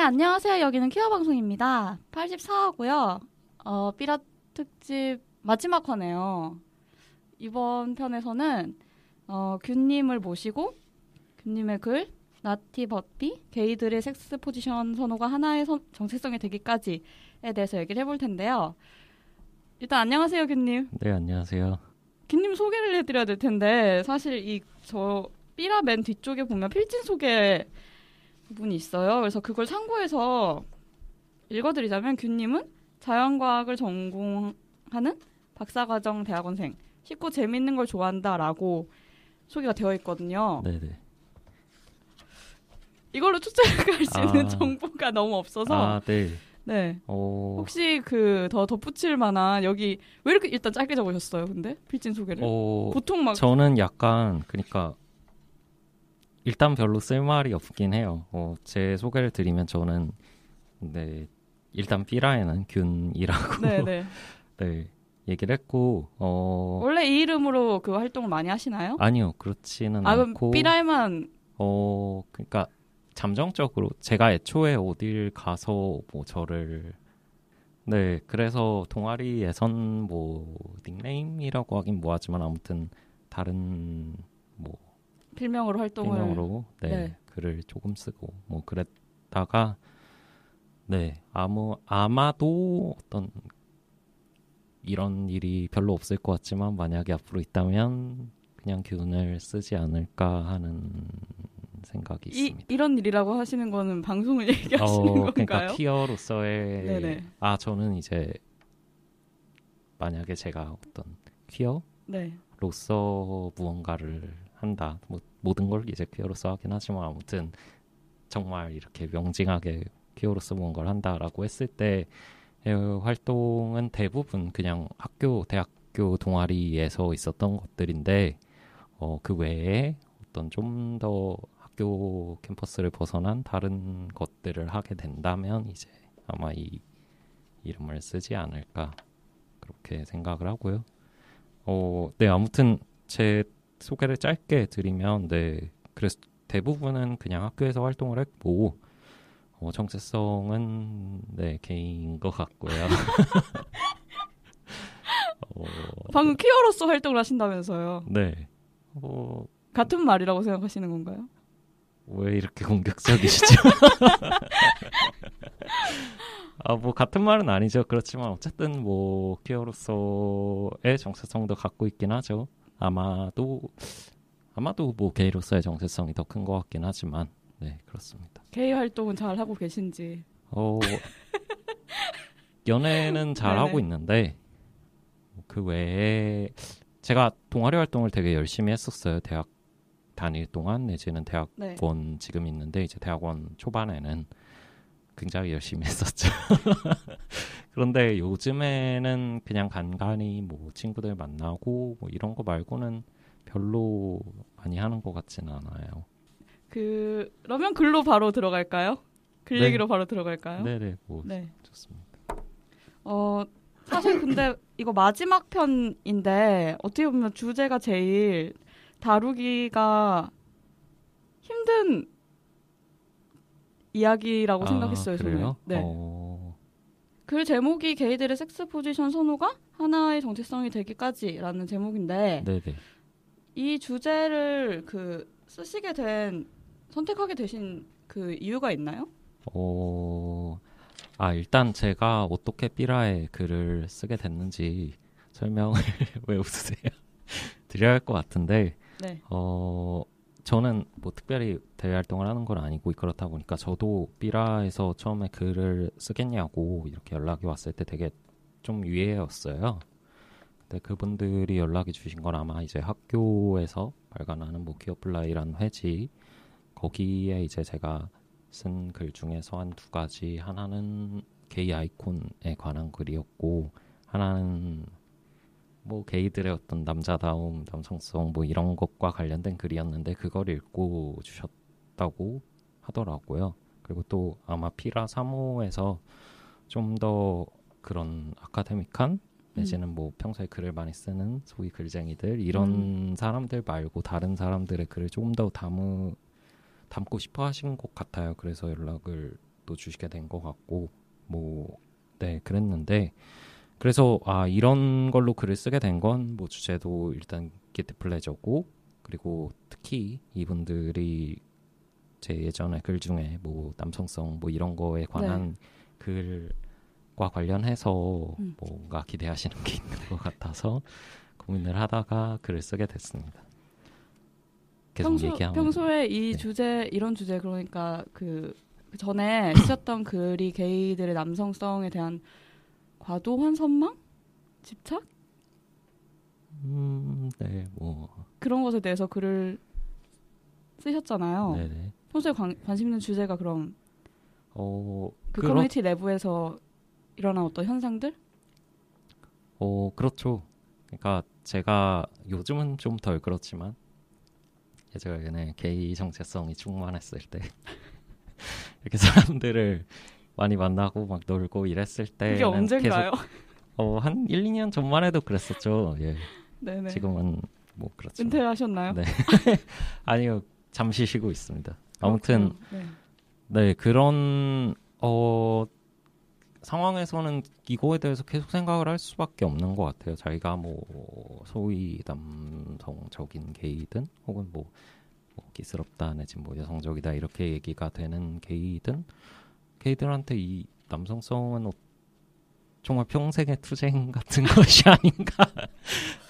안녕하세요. 여기는 퀴어 방송입니다. 84화고요. 삐라 특집 마지막 화네요. 이번 편에서는 균님을 모시고 균님의 글 나티 버피 게이들의 섹스 포지션 선호가 하나의 정체성이 되기까지에 대해서 얘기를 해볼 텐데요. 일단 안녕하세요, 균님. 네, 안녕하세요. 균님 소개를 해드려야 될 텐데 사실 저 삐라 맨 뒤쪽에 보면 필진 소개 부분이 있어요. 그래서 그걸 참고해서 읽어드리자면 균님은 자연과학을 전공하는 박사과정 대학원생, 쉽고 재밌는 걸 좋아한다라고 소개가 되어 있거든요. 네네. 이걸로 추측할 수 있는 정보가 너무 없어서 네. 네. 혹시 더 덧붙일 만한 여기 왜 이렇게 일단 짧게 적으셨어요? 근데 필진 소개를 보통 막 저는 약간 그러니까 일단 별로 쓸 말이 없긴 해요. 제 소개를 드리면 저는 일단 삐라에는 균이라고 네네. 네, 얘기를 했고 원래 이 이름으로 그 활동을 많이 하시나요? 아니요, 그렇지는 그럼 않고 삐라에만 그러니까 잠정적으로 제가 애초에 어딜 가서 저를 그래서 동아리에선 닉네임이라고 하긴 뭐하지만 아무튼 다른 필명으로 활동을 글을 조금 쓰고 그랬다가 아마도 어떤 이런 일이 별로 없을 것 같지만 만약에 앞으로 있다면 그냥 균을 쓰지 않을까 하는 생각이 있습니다. 이런 일이라고 하시는 거는 방송을 얘기하시는 건가요? 그러니까 퀴어로서의 네네. 저는 이제 만약에 제가 어떤 퀴어로서 무언가를 한다. 모든 걸 이제 퀴어로서 하긴 하지만 아무튼 정말 이렇게 명징하게 퀴어로서 무언가를 한다라고 했을 때 활동은 대부분 그냥 대학교 동아리에서 있었던 것들인데 그 외에 어떤 좀 더 학교 캠퍼스를 벗어난 다른 것들을 하게 된다면 이제 아마 이 이름을 쓰지 않을까 그렇게 생각을 하고요. 아무튼 제 소개를 짧게 드리면 그래서 대부분은 그냥 학교에서 활동을 했고 정체성은 개인 것 같고요. 방금 퀴어로서 활동을 하신다면서요? 네. 같은 말이라고 생각하시는 건가요? 왜 이렇게 공격적이시죠? 같은 말은 아니죠. 그렇지만 어쨌든 퀴어로서의 정체성도 갖고 있긴 하죠. 아마도 게이로서의 정체성이 더 큰 것 같긴 하지만 그렇습니다. 게이 활동은 잘 하고 계신지? 연애는 잘 하고 있는데 그 외에 제가 동아리 활동을 되게 열심히 했었어요. 대학 다닐 동안 내지는 대학원 지금 있는데 이제 대학원 초반에는 굉장히 열심히 했었죠. 그런데 요즘에는 그냥 간간히 친구들 만나고 이런 거 말고는 별로 많이 하는 것 같지는 않아요. 그러면 글로 바로 들어갈까요? 글 얘기로 바로 들어갈까요? 네네, 좋습니다. 사실 근데 이거 마지막 편인데 어떻게 보면 주제가 제일 다루기가 힘든 이야기라고 생각했어요. 그래요? 저는. 글 제목이 게이들의 섹스 포지션 선호가 하나의 정체성이 되기까지라는 제목인데 네네. 이 주제를 선택하게 되신 그 이유가 있나요? 일단 제가 어떻게 삐라의 글을 쓰게 됐는지 설명을 왜 웃으세요? 드려야 할 것 같은데 저는 특별히 대외 활동을 하는 건 아니고 그렇다 보니까 저도 삐라에서 처음에 글을 쓰겠냐고 이렇게 연락이 왔을 때 되게 좀 유해였어요. 근데 그분들이 연락이 주신 건 아마 이제 학교에서 발간하는 퀴어플라이라는 회지 거기에 이제 제가 쓴 글 중에서 한 두 가지, 하나는 게이 아이콘에 관한 글이었고 하나는 게이들의 어떤 남자다움, 남성성 이런 것과 관련된 글이었는데 그걸 읽고 주셨다고 하더라고요. 그리고 또 아마 피라 3호에서 좀 더 그런 아카데믹한 내지는 평소에 글을 많이 쓰는 소위 글쟁이들 이런 사람들 말고 다른 사람들의 글을 조금 더 담고 싶어 하신 것 같아요. 그래서 연락을 또 주시게 된 것 같고 뭐 네 그랬는데 그래서 이런 걸로 글을 쓰게 된 건 뭐 주제도 일단 기트 플레저고 그리고 특히 이분들이 제 예전에 글 중에 뭐 남성성 뭐 이런 거에 관한 글과 관련해서 뭔가 기대하시는 게 있는 것 같아서 고민을 하다가 글을 쓰게 됐습니다. 계속 얘기하면 평소에 이 주제 이런 주제 그러니까 그 전에 쓰셨던 글이 게이들의 남성성에 대한 과도한 선망? 집착? 네, 뭐 그런 것에 대해서 글을 쓰셨잖아요. 네네. 평소에 관심 있는 주제가 그럼 그 그렇... 커뮤니티 내부에서 일어난 어떤 현상들? 그렇죠. 그러니까 제가 요즘은 좀 덜 그렇지만 예전에 게이 정체성이 충만했을 때 이렇게 사람들을 많이 만나고 막 놀고 이랬을 때 그게 언젠가요? 한 1, 2년 전만 해도 그랬었죠. 예. 네네. 지금은 뭐 그렇죠. 은퇴하셨나요? 네. 아니요. 잠시 쉬고 있습니다. 아무튼 네 그런 상황에서는 이거에 대해서 계속 생각을 할 수밖에 없는 것 같아요. 자기가 뭐 소위 남성적인 게이든 혹은 뭐 기스럽다 내지 뭐 여성적이다 이렇게 얘기가 되는 게이들한테 이 남성성은 정말 평생의 투쟁 같은 것이 아닌가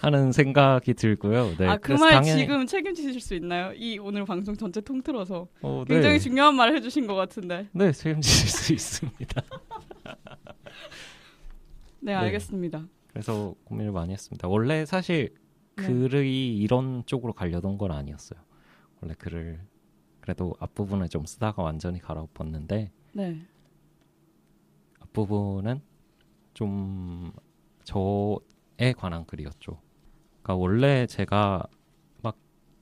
하는 생각이 들고요. 네, 그 말 지금 책임지실 수 있나요? 이 오늘 방송 전체 통틀어서 굉장히 네. 중요한 말을 해주신 것 같은데. 네, 책임지실 수 있습니다. 네, 알겠습니다. 그래서 고민을 많이 했습니다. 원래 사실 글이 이런 쪽으로 가려던 건 아니었어요. 원래 글을 그래도 앞부분을 좀 쓰다가 완전히 갈아엎었는데 앞부분은 좀 저에 관한 글이었죠. 그러니까 원래 제가 막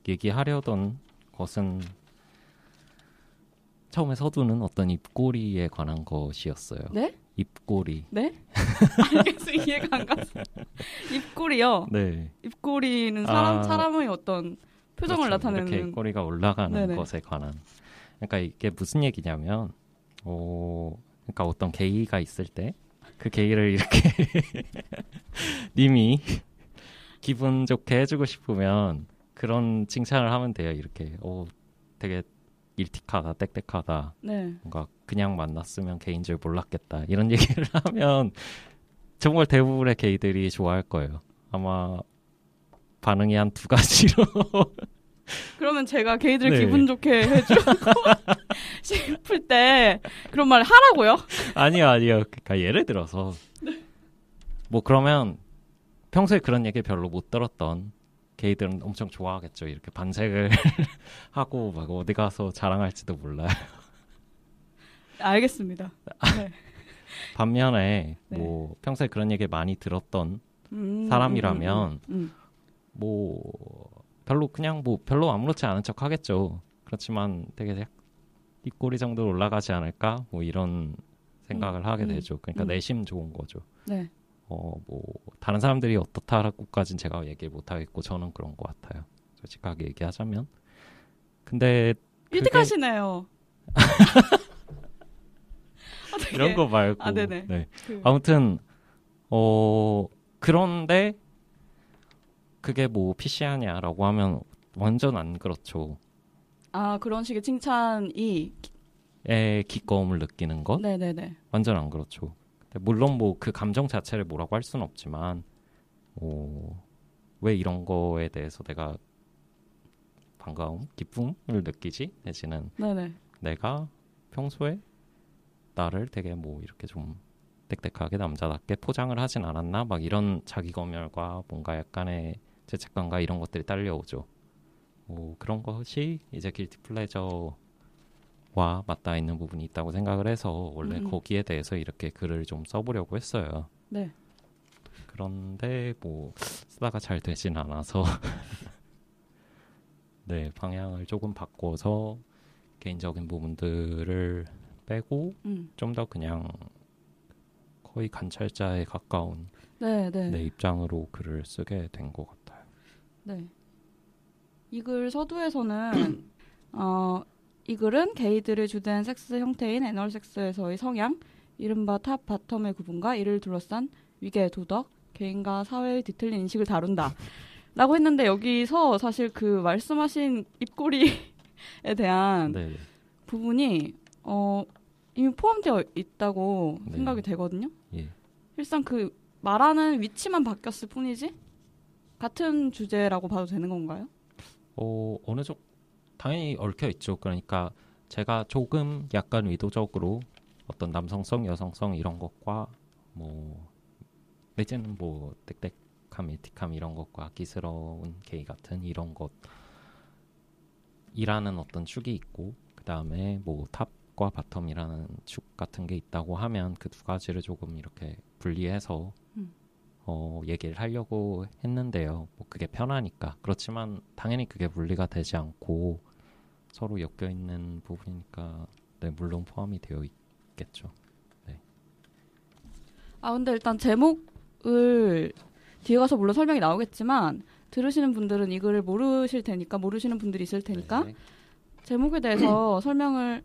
얘기하려던 것은 처음에 서두는 어떤 입꼬리에 관한 것이었어요. 네? 입꼬리. 네? 알겠어요. 이해가 안 갔어요. 입꼬리요? 네. 입꼬리는 사람의 어떤 표정을 그렇죠. 나타내는 이렇게 꼬리가 올라가는 것에 관한. 그러니까 이게 무슨 얘기냐면 그러니까 어떤 게이가 있을 때 그 게이를 이렇게 님이 기분 좋게 해주고 싶으면 그런 칭찬을 하면 돼요. 이렇게 되게 일틱하다, 땡땡하다. 뭔가 그냥 만났으면 게이인 줄 몰랐겠다. 이런 얘기를 하면 정말 대부분의 게이들이 좋아할 거예요. 아마 반응이 한 2가지로. 그러면 제가 게이들 기분 좋게 해주고 싶을 때 그런 말 하라고요? 아니요. 그러니까 예를 들어서 뭐 그러면 평소에 그런 얘기 별로 못 들었던 게이들은 엄청 좋아하겠죠. 이렇게 반색을 하고 막 어디 가서 자랑할지도 몰라요. 알겠습니다. 네. 반면에 뭐 평소에 그런 얘기 많이 들었던 사람이라면 뭐 별로 아무렇지 않은 척 하겠죠. 그렇지만 되게 입꼬리 정도 올라가지 않을까? 뭐 이런 생각을 하게 되죠. 그러니까 내심 좋은 거죠. 네. 뭐 다른 사람들이 어떻다라고까지는 제가 얘기를 못 하겠고 저는 그런 것 같아요. 솔직하게 얘기하자면. 근데 일찍하시네요. 이런 거 말고. 네네. 네. 아무튼 그런데 그게 뭐 PC냐라고 하면 완전 안 그렇죠. 그런 식의 칭찬이 기꺼움을 느끼는 것? 네네네. 완전 안 그렇죠. 물론 뭐 그 감정 자체를 뭐라고 할 수는 없지만 왜 이런 거에 대해서 내가 반가움, 기쁨을 느끼지? 내지는 내가 평소에 나를 되게 뭐 이렇게 좀 땡땡하게 남자답게 포장을 하진 않았나? 막 이런 자기 검열과 뭔가 약간의 죄책감과 이런 것들이 딸려오죠. 그런 것이 이제 길티 플레저와 맞닿아 있는 부분이 있다고 생각을 해서 원래 거기에 대해서 이렇게 글을 좀 써보려고 했어요. 네. 그런데 뭐 쓰다가 잘 되진 않아서 네, 방향을 조금 바꿔서 개인적인 부분들을 빼고 좀 더 그냥 거의 관찰자에 가까운 내 입장으로 글을 쓰게 된 것 같아요. 네. 이 글 서두에서는 이 글은 게이들의 주된 섹스 형태인 애널 섹스에서의 성향, 이른바 탑, 바텀의 구분과 이를 둘러싼 위계, 도덕, 개인과 사회의 뒤틀린 인식을 다룬다. 라고 했는데 여기서 사실 그 말씀하신 입꼬리에 대한 네. 부분이 이미 포함되어 있다고 네. 생각이 되거든요. 예. 일단 그 말하는 위치만 바뀌었을 뿐이지 같은 주제라고 봐도 되는 건가요? 어느 정도 당연히 얽혀 있죠. 그러니까 제가 조금 약간 의도적으로 어떤 남성성, 여성성 이런 것과 뭐 내지는 뭐 땡땡함, 에티함 이런 것과 악기스러운 게이 같은 이런 것이라는 어떤 축이 있고 그 다음에 뭐 탑과 바텀이라는 축 같은 게 있다고 하면 그 두 가지를 조금 이렇게 분리해서 얘기를 하려고 했는데요. 뭐 그게 편하니까. 그렇지만 당연히 그게 분리가 되지 않고 서로 엮여 있는 부분이니까 네, 물론 포함이 되어 있겠죠. 네. 근데 일단 제목을 뒤에 가서 물론 설명이 나오겠지만 들으시는 분들은 이 글을 모르실 테니까 모르시는 분들이 있을 테니까 네. 제목에 대해서 설명을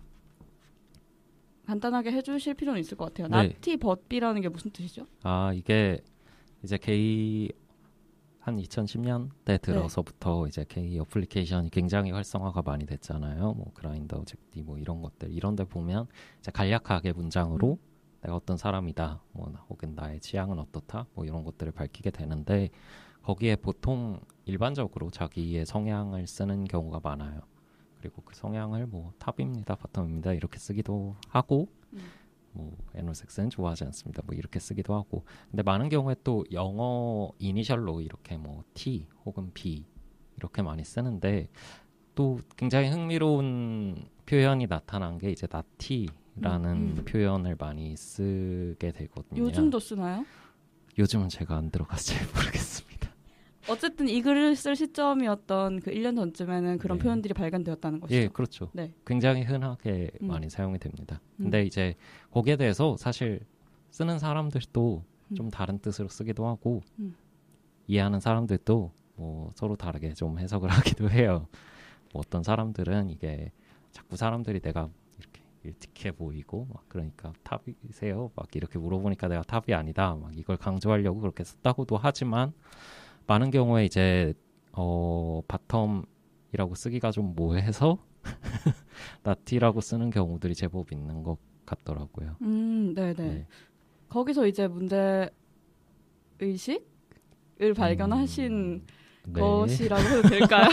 간단하게 해주실 필요는 있을 것 같아요. 네. 나티 벗비라는 게 무슨 뜻이죠? 이게 이제 게이 한 2010년대 들어서부터 이제 게이 어플리케이션이 굉장히 활성화가 많이 됐잖아요. 뭐 그라인더, 잭디 뭐 이런 것들 이런데 보면 이제 간략하게 문장으로 내가 어떤 사람이다, 뭐 혹은 나의 취향은 어떻다, 뭐 이런 것들을 밝히게 되는데 거기에 보통 일반적으로 자기의 성향을 쓰는 경우가 많아요. 그리고 그 성향을 뭐 탑입니다, 바텀입니다 이렇게 쓰기도 하고 뭐 애널섹스는 좋아하지 않습니다 뭐 이렇게 쓰기도 하고 근데 많은 경우에 또 영어 이니셜로 이렇게 뭐 T 혹은 B 이렇게 많이 쓰는데 또 굉장히 흥미로운 표현이 나타난 게 이제 나티라는 표현을 많이 쓰게 되거든요. 요즘도 쓰나요? 요즘은 제가 안 들어가서 잘 모르겠습니다. 어쨌든 이 글을 쓸 시점이었던 그 1년 전쯤에는 그런 네. 표현들이 발견되었다는 것이죠. 예, 그렇죠. 네. 굉장히 흔하게 많이 사용이 됩니다. 근데 이제 거기에 대해서 사실 쓰는 사람들도 좀 다른 뜻으로 쓰기도 하고 이해하는 사람들도 뭐 서로 다르게 좀 해석을 하기도 해요. 뭐 어떤 사람들은 이게 자꾸 사람들이 내가 이렇게 일틱해 보이고 막 그러니까 탑이세요? 막 이렇게 물어보니까 내가 탑이 아니다. 막 이걸 강조하려고 그렇게 썼다고도 하지만 많은 경우에 이제 바텀이라고 쓰기가 좀 모해서 나티라고 쓰는 경우들이 제법 있는 것 같더라고요. 네네. 네. 거기서 이제 문제 의식을 발견하신 네. 것이라고 해도 될까요?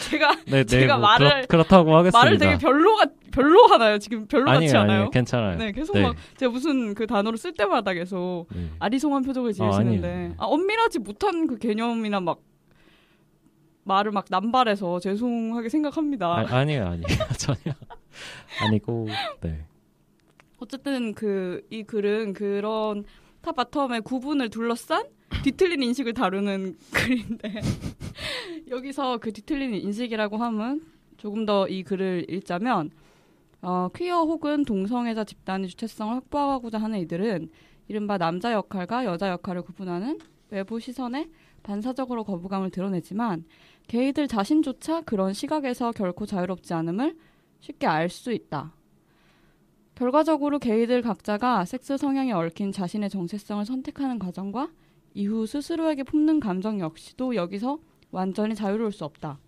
제가 뭐 말을 그렇다고 하겠습니다. 말을 되게 별로 하나요? 지금 별로 같지 않아요? 아니요, 괜찮아요. 네, 계속 네. 막 제가 무슨 그 단어를 쓸 때마다 계속 네. 아리송한 표정을 지으시는데 아니에요. 엄밀하지 못한 그 개념이나 막 말을 막 남발해서 죄송하게 생각합니다. 아니에요. 전혀 아니고 네. 어쨌든 이 글은 그런 탑 바텀의 구분을 둘러싼 뒤틀린 인식을 다루는 글인데 여기서 그 뒤틀린 인식이라고 함은 조금 더 이 글을 읽자면 퀴어 혹은 동성애자 집단의 주체성을 확보하고자 하는 이들은 이른바 남자 역할과 여자 역할을 구분하는 외부 시선에 반사적으로 거부감을 드러내지만 게이들 자신조차 그런 시각에서 결코 자유롭지 않음을 쉽게 알 수 있다. 결과적으로 게이들 각자가 섹스 성향에 얽힌 자신의 정체성을 선택하는 과정과 이후 스스로에게 품는 감정 역시도 여기서 완전히 자유로울 수 없다.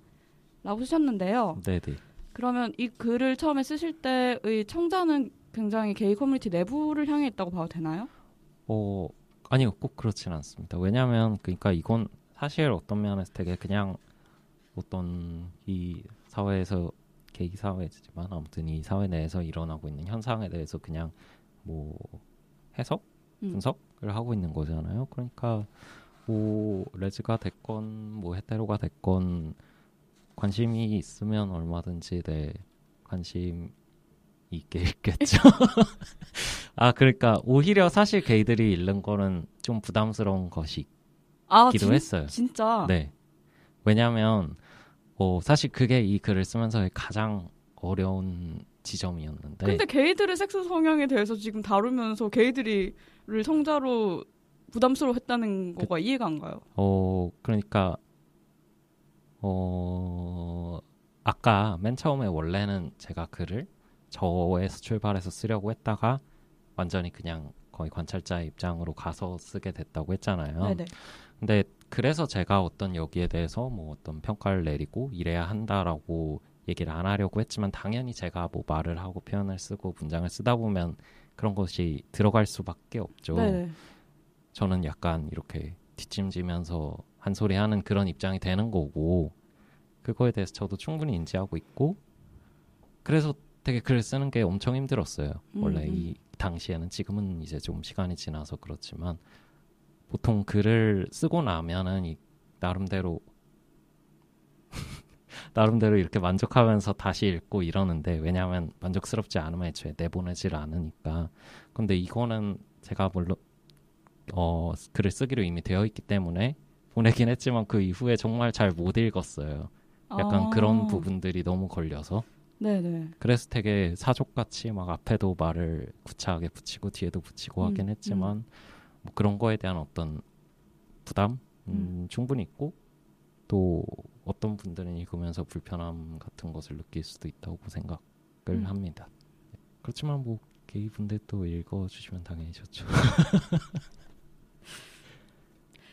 라고 쓰셨는데요. 네네. 그러면 이 글을 처음에 쓰실 때의 청자는 굉장히 게이 커뮤니티 내부를 향해 있다고 봐도 되나요? 아니요, 꼭 그렇진 않습니다. 왜냐하면 그러니까 이건 사실 어떤 면에서 되게 그냥 어떤 이 사회에서 게이 사회지만 아무튼 이 사회 내에서 일어나고 있는 현상에 대해서 그냥 뭐 해석, 분석을 하고 있는 거잖아요. 그러니까 뭐 레즈가 됐건 뭐 헤테로가 됐건 관심이 있으면 얼마든지 관심 있게 읽겠죠. 그러니까 오히려 사실 게이들이 읽는 거는 좀 부담스러운 것이기도 했어요. 진짜? 네. 왜냐하면 사실 그게 이 글을 쓰면서의 가장 어려운 지점이었는데. 근데 게이들의 섹스 성향에 대해서 지금 다루면서 게이들이를 성자로 부담스러워했다는 거가 이해가 안 가요. 그러니까 아까 맨 처음에 원래는 제가 글을 저에서 출발해서 쓰려고 했다가 완전히 그냥 거의 관찰자의 입장으로 가서 쓰게 됐다고 했잖아요. 네네. 근데 그래서 제가 어떤 여기에 대해서 뭐 어떤 평가를 내리고 이래야 한다라고 얘기를 안 하려고 했지만 당연히 제가 뭐 말을 하고 표현을 쓰고 문장을 쓰다 보면 그런 것이 들어갈 수밖에 없죠. 네네. 저는 약간 이렇게 뒷짐지면서 한 소리 하는 그런 입장이 되는 거고 그거에 대해서 저도 충분히 인지하고 있고 그래서 되게 글을 쓰는 게 엄청 힘들었어요. 원래 이 당시에는 지금은 이제 좀 시간이 지나서 그렇지만 보통 글을 쓰고 나면은 이 나름대로 나름대로 이렇게 만족하면서 다시 읽고 이러는데 왜냐하면 만족스럽지 않으면 애초에 내보내질 않으니까. 근데 이거는 제가 물론 글을 쓰기로 이미 되어 있기 때문에 보내긴 했지만 그 이후에 정말 잘 못 읽었어요. 약간 그런 부분들이 너무 걸려서. 네네. 그래서 되게 사족같이 막 앞에도 말을 구차하게 붙이고 뒤에도 붙이고 하긴 했지만 뭐 그런 거에 대한 어떤 부담 충분히 있고 또 어떤 분들은 읽으면서 불편함 같은 것을 느낄 수도 있다고 생각을 합니다. 그렇지만 뭐 게이 분들도 읽어주시면 당연히 좋죠.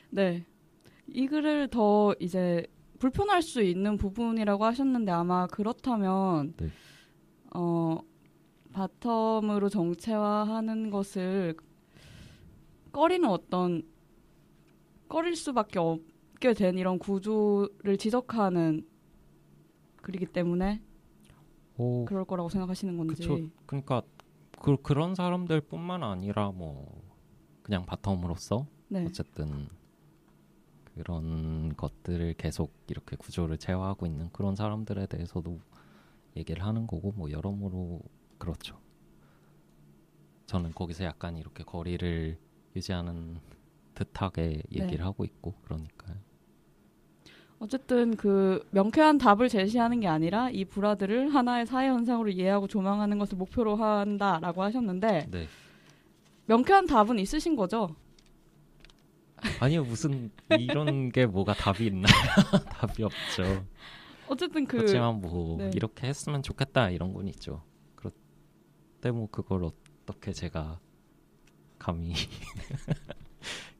네. 이 글을 더 이제 불편할 수 있는 부분이라고 하셨는데 아마 그렇다면 네. 바텀으로 정체화하는 것을 꺼릴 수밖에 없게 된 이런 구조를 지적하는 글이기 때문에 그럴 거라고 생각하시는 건지. 그쵸. 그러니까 그런 사람들뿐만 아니라 뭐 그냥 바텀으로서 네. 어쨌든 그런 것들을 계속 이렇게 구조를 제어하고 있는 그런 사람들에 대해서도 얘기를 하는 거고 뭐 여러모로 그렇죠. 저는 거기서 약간 이렇게 거리를 유지하는 듯하게 얘기를 하고 있고 그러니까요. 어쨌든 그 명쾌한 답을 제시하는 게 아니라 이 불화들을 하나의 사회 현상으로 이해하고 조망하는 것을 목표로 한다라고 하셨는데 네. 명쾌한 답은 있으신 거죠? 아니요, 무슨 이런 게 뭐가 답이 있나요? 답이 없죠. 어쨌든 그렇지만 뭐 네. 이렇게 했으면 좋겠다 이런 건 있죠. 그런데 뭐 그걸 어떻게 제가 감히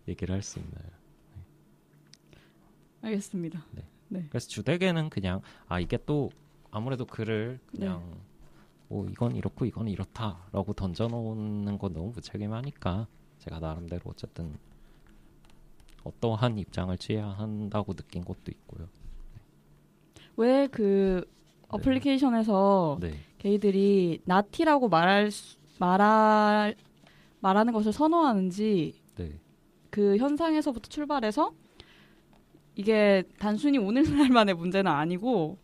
얘기를 할 수 있나요? 네. 알겠습니다. 네. 네. 그래서 주되게는 그냥 이게 또 아무래도 글을 그냥 네. 뭐 이건 이렇고 이건 이렇다라고 던져놓는 건 너무 무책임하니까 제가 나름대로 어쨌든 어떠한 입장을 취해야 한다고 느낀 것도 있고요. 왜 그 어플리케이션에서 네. 게이들이 나티라고 말하는 것을 선호하는지 네. 그 현상에서부터 출발해서 이게 단순히 오늘날만의 문제는 아니고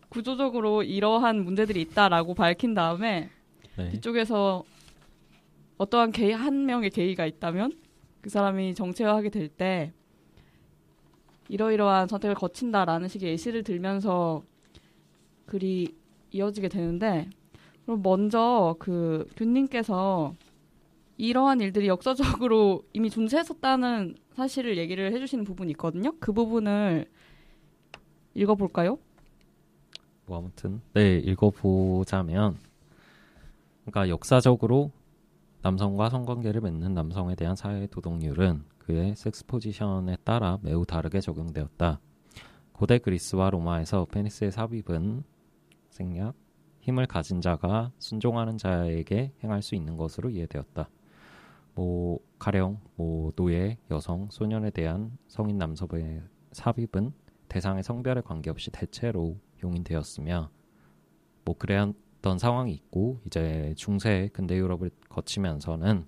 구조적으로 이러한 문제들이 있다라고 밝힌 다음에 네. 뒤쪽에서 어떠한 한 명의 게이가 있다면 그 사람이 정체화하게 될 때 이러이러한 선택을 거친다라는 식의 예시를 들면서 글이 이어지게 되는데 그럼 먼저 그 균님께서 이러한 일들이 역사적으로 이미 존재했었다는 사실을 얘기를 해주시는 부분이 있거든요. 그 부분을 읽어볼까요? 뭐 아무튼 네 읽어보자면 그러니까 역사적으로 남성과 성관계를 맺는 남성에 대한 사회의 도덕률은 그의 섹스 포지션에 따라 매우 다르게 적용되었다. 고대 그리스와 로마에서 페니스의 삽입은 생략, 힘을 가진 자가 순종하는 자에게 행할 수 있는 것으로 이해되었다. 뭐 가령 뭐 노예, 여성, 소년에 대한 성인 남성의 삽입은 대상의 성별에 관계없이 대체로 용인되었으며 뭐 그랬던 상황이 있고 이제 중세 근대 유럽을 거치면서는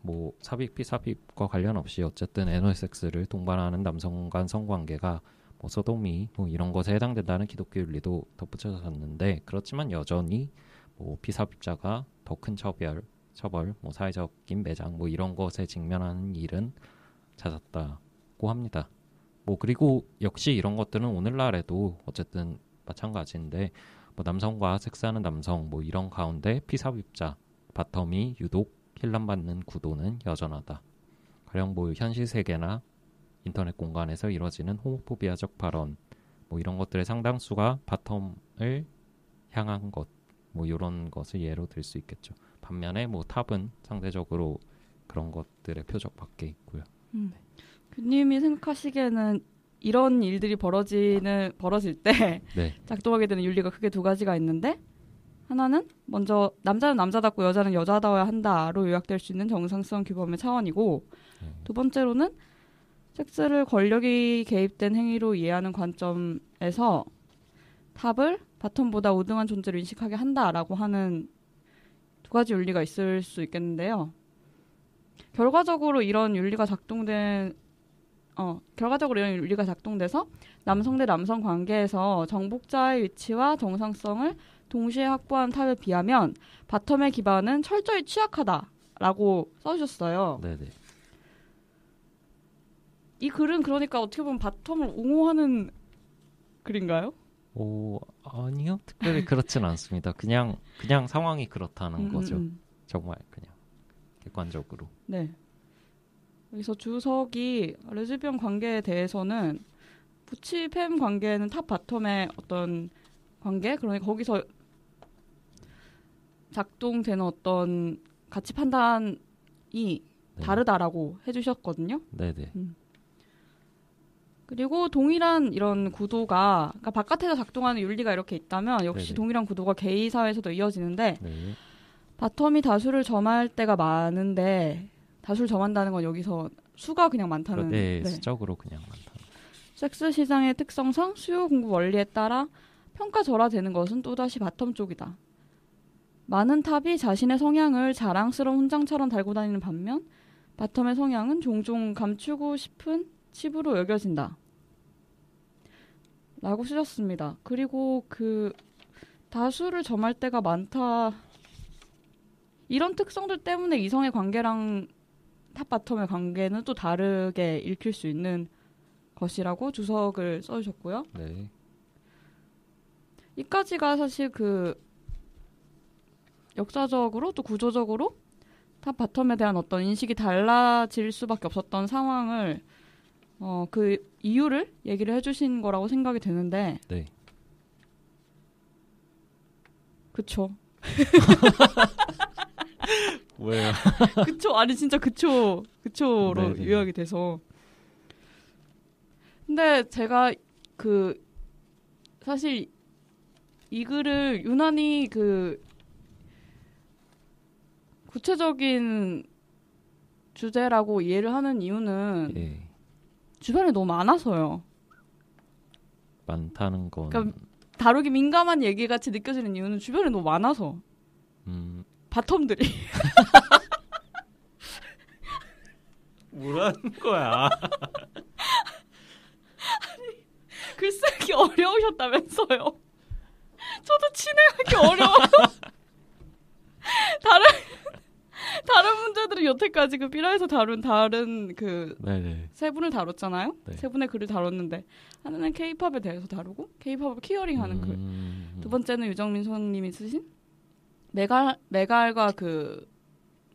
뭐 삽입 피삽입과 관련 없이 어쨌든 애널섹스를 동반하는 남성 간 성관계가 뭐 소도미 뭐 이런 것에 해당된다는 기독교 윤리도 덧붙여졌는데 그렇지만 여전히 뭐 피삽입자가 더 큰 처벌, 뭐 사회적인 매장 뭐 이런 것에 직면하는 일은 잦았다고 합니다. 뭐 그리고 역시 이런 것들은 오늘날에도 어쨌든 마찬가지인데 뭐 남성과 섹스하는 남성 뭐 이런 가운데 피삽입자 바텀이 유독 힐난받는 구도는 여전하다. 가령 뭐 현실 세계나 인터넷 공간에서 이루어지는 호모포비아적 발언 뭐 이런 것들의 상당수가 바텀을 향한 것, 뭐 이런 것을 예로 들 수 있겠죠. 반면에 뭐 탑은 상대적으로 그런 것들의 표적 밖에 있고요. 교님이 생각하시기에는 이런 일들이 벌어질 때 네. 작동하게 되는 윤리가 크게 두 가지가 있는데, 하나는 먼저 남자는 남자답고 여자는 여자다워야 한다로 요약될 수 있는 정상성 규범의 차원이고, 두 번째로는 섹스를 권력이 개입된 행위로 이해하는 관점에서 탑을 바텀보다 우등한 존재로 인식하게 한다라고 하는 두 가지 윤리가 있을 수 있겠는데요. 결과적으로 이런 윤리가 작동돼서 남성 대 남성 관계에서 정복자의 위치와 정상성을 동시에 확보한 탑에 비하면 바텀의 기반은 철저히 취약하다라고 써주셨어요. 네네. 이 글은 그러니까 어떻게 보면 바텀을 옹호하는 글인가요? 아니요. 특별히 그렇진 않습니다. 그냥 상황이 그렇다는 거죠. 정말 그냥 객관적으로. 네. 그래서 주석이 레즈비언 관계에 대해서는 부치-팸 관계는 탑 바텀의 어떤 관계, 그러니까 거기서 작동되는 어떤 가치 판단이 다르다라고 해주셨거든요. 네네. 그리고 동일한 이런 구도가, 그러니까 바깥에서 작동하는 윤리가 이렇게 있다면 역시 네네. 동일한 구도가 게이 사회에서도 이어지는데, 네. 바텀이 다수를 점할 때가 많은데, 다수를 점한다는 건 여기서 수가 그냥 많다는. 네, 수적으로 그냥 많다. 섹스 시장의 특성상 수요 공급 원리에 따라 평가절하되는 것은 또다시 바텀 쪽이다. 많은 탑이 자신의 성향을 자랑스러운 훈장처럼 달고 다니는 반면 바텀의 성향은 종종 감추고 싶은 칩으로 여겨진다. 라고 쓰셨습니다. 그리고 그 다수를 점할 때가 많다. 이런 특성들 때문에 이성의 관계랑 탑 바텀의 관계는 또 다르게 읽힐 수 있는 것이라고 주석을 써주셨고요. 네. 이까지가 사실 그 역사적으로 또 구조적으로 탑 바텀에 대한 어떤 인식이 달라질 수밖에 없었던 상황을 그 이유를 얘기를 해주신 거라고 생각이 되는데. 네. 그쵸. 왜요? 그쵸. 아니 진짜 그초로 네네. 요약이 돼서. 근데 제가 그 사실 이 글을 유난히 그 구체적인 주제라고 이해를 하는 이유는 예. 주변에 너무 많아서요. 많다는 건. 그러니까 다루기 민감한 얘기 같이 느껴지는 이유는 주변에 너무 많아서. 바텀들이. 뭐라는 거야? 글 쓰기 어려우셨다면서요. 저도 진행하기 어려워요. 다른 문제들은 여태까지 그 삐라에서 다룬 다른 그 세 분을 다뤘잖아요. 네. 세 분의 글을 다뤘는데 하나는 K-팝에 대해서 다루고 K-팝을 키어링하는 글. 두 번째는 유정민 선생님이 쓰신 메갈과 그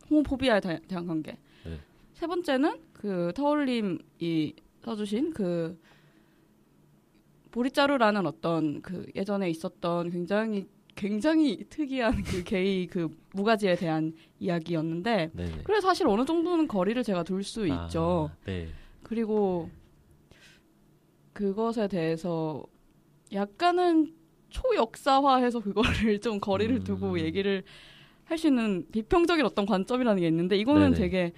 호모포비아에 대한 관계. 네. 세 번째는 그 터울님이 써주신 그 보리자루라는 어떤 그 예전에 있었던 굉장히 특이한 그 게이 그 무가지에 대한 이야기였는데, 네네. 그래 사실 어느 정도는 거리를 제가 둘 수 있죠. 네. 그리고 그것에 대해서 약간은 초역사화해서 그거를 좀 거리를 두고 얘기를 할 수 있는 비평적인 어떤 관점이라는 게 있는데, 이거는 네네. 되게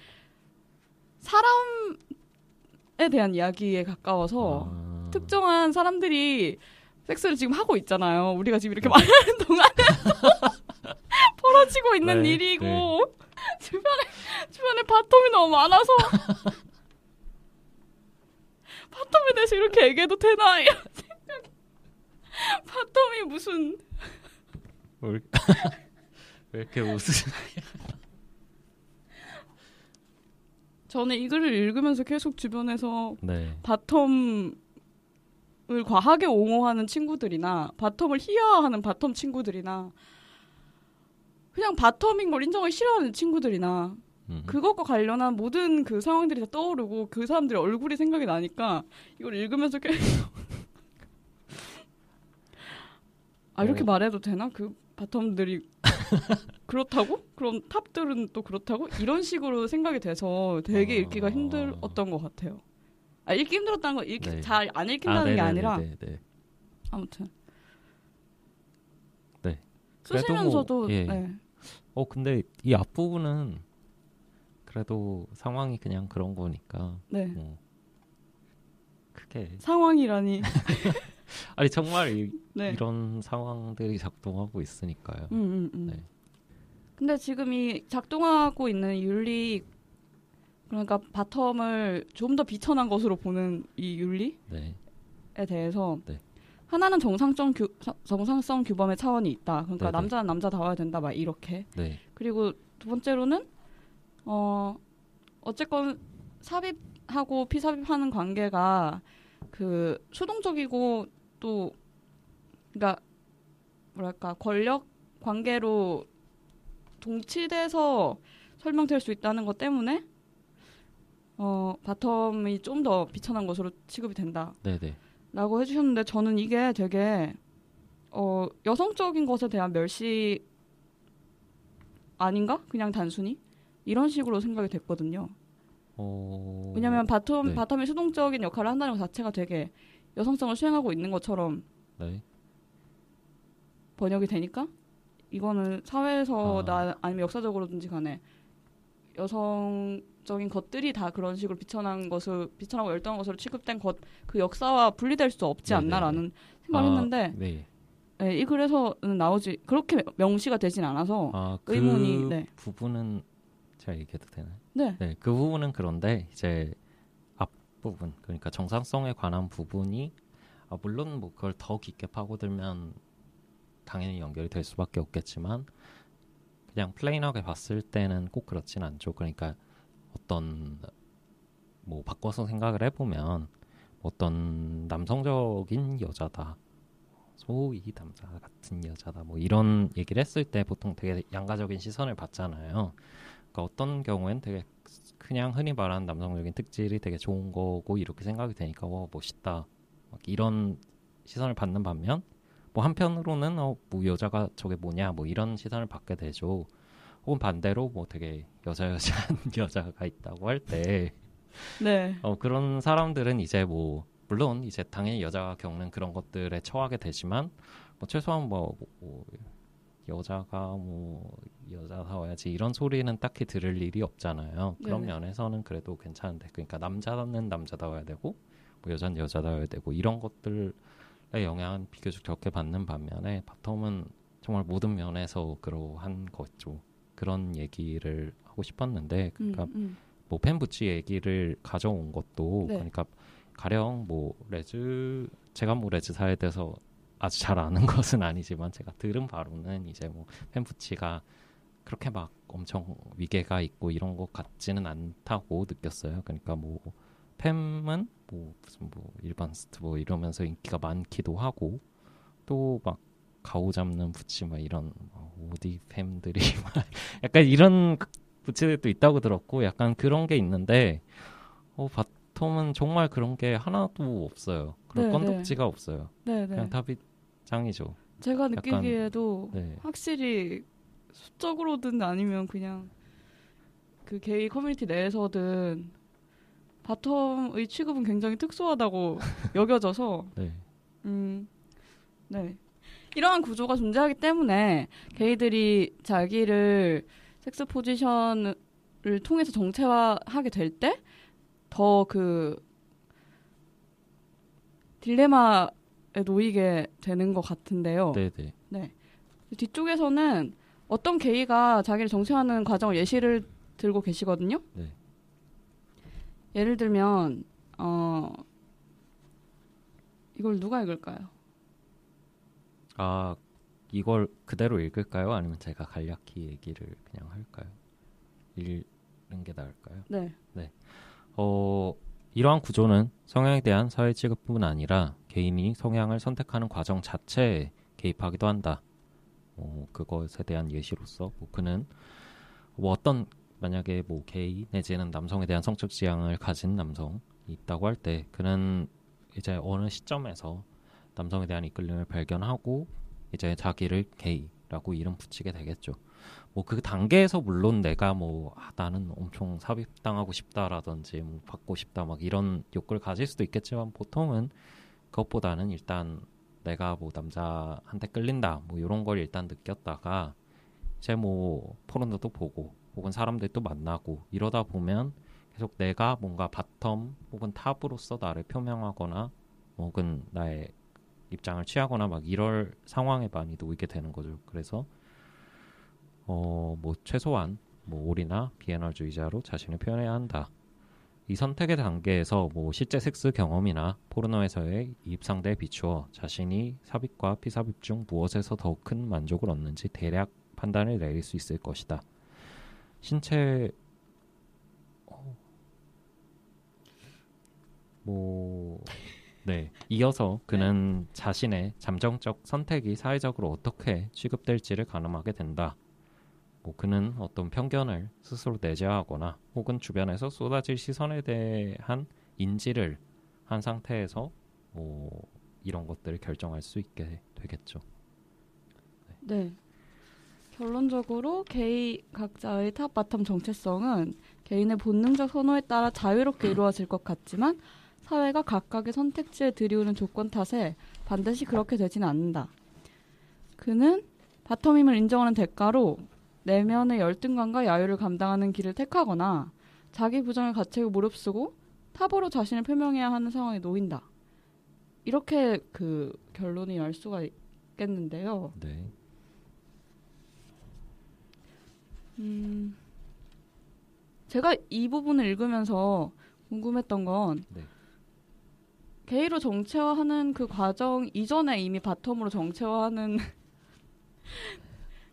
사람에 대한 이야기에 가까워서 특정한 사람들이 섹스를 지금 하고 있잖아요. 우리가 지금 이렇게 말하는 동안에 벌어지고 있는 네, 일이고 네. 주변에 바텀이 너무 많아서 바텀에 대해서 이렇게 얘기해도 되나 이런 생각. 바텀이 무슨 왜 이렇게 웃으시냐? 저는 이 글을 읽으면서 계속 주변에서 네. 바텀을 과하게 옹호하는 친구들이나 바텀을 희화화하는 바텀 친구들이나 그냥 바텀인 걸 인정하기 싫어하는 친구들이나 그것과 관련한 모든 그 상황들이 다 떠오르고 그 사람들의 얼굴이 생각이 나니까 이걸 읽으면서 계속 이렇게 말해도 되나? 그 바텀들이 그렇다고? 그럼 탑들은 또 그렇다고? 이런 식으로 생각이 돼서 되게 읽기가 힘들었던 것 같아요. 읽기 힘들었다는 건 네. 잘 안 읽힌다는 게 아니라 네네네네. 아무튼 네. 쓰시면서도 뭐, 예. 네. 근데 이 앞부분은 그래도 상황이 그냥 그런 거니까 네. 뭐 크게 상황이라니. 아니 정말 네. 이런 상황들이 작동하고 있으니까요. 네. 근데 지금 이 작동하고 있는 윤리, 그러니까 바텀을 좀 더 비천한 것으로 보는 이 윤리에 네. 대해서 네. 하나는 정상성 규범의 차원이 있다. 그러니까 네네. 남자는 남자다워야 된다. 막 이렇게. 네. 그리고 두 번째로는 어쨌건 삽입하고 피삽입하는 관계가 그 수동적이고 또 그러니까 뭐랄까 권력 관계로 동치돼서 설명될 수 있다는 것 때문에 바텀이 좀 더 비천한 것으로 취급이 된다. 네네. 라고 해주셨는데 저는 이게 되게 여성적인 것에 대한 멸시 아닌가? 그냥 단순히 이런 식으로 생각이 됐거든요. 왜냐하면 네. 바텀이 수동적인 역할을 한다는 것 자체가 되게 여성성을 수행하고 있는 것처럼 네. 번역이 되니까 이거는 사회에서 아니면 역사적으로든지 간에 여성적인 것들이 다 그런 식으로 비천하고 열등한 것으로 취급된 그 역사와 분리될 수 없지 않나라는 생각을 했는데 네. 네, 이 글에서는 나오지 그렇게 명시가 되진 않아서 의문이. 그 네. 부분은 제가 얘기해도 되나요? 네. 네, 그 부분은 그런데 이제 앞부분 그러니까 정상성에 관한 부분이 물론 뭐 그걸 더 깊게 파고들면 당연히 연결이 될 수밖에 없겠지만 그냥 플레인하게 봤을 때는 꼭 그렇진 않죠. 그러니까 어떤 뭐 바꿔서 생각을 해보면 어떤 남성적인 여자다, 소위 남자 같은 여자다, 뭐 이런 얘기를 했을 때 보통 되게 양가적인 시선을 받잖아요. 그러니까 어떤 경우엔 되게 그냥 흔히 말하는 남성적인 특질이 되게 좋은 거고 이렇게 생각이 되니까 멋있다 막 이런 시선을 받는 반면 뭐 한편으로는 뭐 여자가 저게 뭐냐 뭐 이런 시선을 받게 되죠. 혹은 반대로 뭐 되게 여자한 여자가 있다고 할 때 네. 그런 사람들은 이제 뭐 물론 이제 당연히 여자가 겪는 그런 것들에 처하게 되지만 뭐 최소한 뭐 여자가 뭐 여자다워야지 이런 소리는 딱히 들을 일이 없잖아요. 그런 네네. 면에서는 그래도 괜찮은데 그러니까 남자는 남자다워야 되고 뭐 여자는 여자다워야 되고 이런 것들의 영향은 비교적 적게 받는 반면에 바텀은 정말 모든 면에서 그러한 거죠. 그런 얘기를 하고 싶었는데 그러니까 뭐 팬부치 얘기를 가져온 것도 네. 그러니까 가령 뭐 제가 뭐 레즈사에 대해서 아주 잘 아는 것은 아니지만 제가 들은 바로는 이제 뭐 팬부치가 그렇게 막 엄청 위계가 있고 이런 것 같지는 않다고 느꼈어요. 그러니까 뭐 팸은 뭐 무슨 뭐 일반 스트 뭐 이러면서 인기가 많기도 하고 또 막 가오 잡는 부치 막 이런 오디 팸들이 막 약간 이런 부치들도 있다고 들었고 약간 그런 게 있는데 바텀은 정말 그런 게 하나도 없어요. 그런 건덕지가 없어요. 그냥 답이 짱이죠. 제가 느끼기에도 네. 확실히 수적으로든 아니면 그냥 그 게이 커뮤니티 내에서든 바텀의 취급은 굉장히 특수하다고 여겨져서 네. 네. 이러한 구조가 존재하기 때문에 게이들이 자기를 섹스 포지션을 통해서 정체화하게 될 때 더 그 딜레마에 놓이게 되는 것 같은데요. 네네. 네. 뒤쪽에서는 어떤 게이가 자기를 정체화하는 과정을 예시를 들고 계시거든요. 네. 예를 들면 이걸 누가 읽을까요? 이걸 그대로 읽을까요? 아니면 제가 간략히 얘기를 그냥 할까요? 읽는 게 나을까요? 네. 네. 이러한 구조는 성향에 대한 사회 취급뿐 아니라 개인이 성향을 선택하는 과정 자체에 개입하기도 한다. 그것에 대한 예시로서 그는 어떤 만약에 게이 내지는 남성에 대한 성적 지향을 가진 남성이 있다고 할 때 그는 이제 어느 시점에서 남성에 대한 이끌림을 발견하고 이제 자기를 게이라고 이름 붙이게 되겠죠. 뭐 그 단계에서 물론 내가 뭐 나는 엄청 삽입당하고 싶다라든지 뭐 받고 싶다 막 이런 욕구를 가질 수도 있겠지만 보통은 그것보다는 일단 내가 뭐 남자한테 끌린다 뭐 이런 걸 일단 느꼈다가 이제 뭐 포르노도 보고 혹은 사람들도 만나고 이러다 보면 계속 내가 뭔가 바텀 혹은 탑으로서 나를 표명하거나 혹은 나의 입장을 취하거나 막 이럴 상황에 많이 놓이게 되는 거죠. 그래서 뭐 최소한 뭐 올이나 비애널주의자로 자신을 표현해야 한다. 이 선택의 단계에서 뭐 실제 섹스 경험이나 포르노에서의 이입 상대에 비추어 자신이 삽입과 피삽입 중 무엇에서 더욱 큰 만족을 얻는지 대략 판단을 내릴 수 있을 것이다. 신체 네. 이어서 그는 자신의 잠정적 선택이 사회적으로 어떻게 취급될지를 가늠하게 된다. 뭐 그는 어떤 편견을 스스로 내재하거나 혹은 주변에서 쏟아질 시선에 대한 인지를 한 상태에서 뭐 이런 것들을 결정할 수 있게 되겠죠. 네. 결론적으로 게이 각자의 탑 바텀 정체성은 개인의 본능적 선호에 따라 자유롭게 이루어질 것 같지만 사회가 각각의 선택지에 들이우는 조건 탓에 반드시 그렇게 되지는 않는다. 그는 바텀임을 인정하는 대가로 내면의 열등감과 야유를 감당하는 길을 택하거나 자기 부정의 가책을 무릅쓰고 탑으로 자신을 표명해야 하는 상황에 놓인다. 이렇게 그 결론이 날 수가 있겠는데요. 네. 제가 이 부분을 읽으면서 궁금했던 건 네. 게이로 정체화하는 그 과정 이전에 이미 바텀으로 정체화하는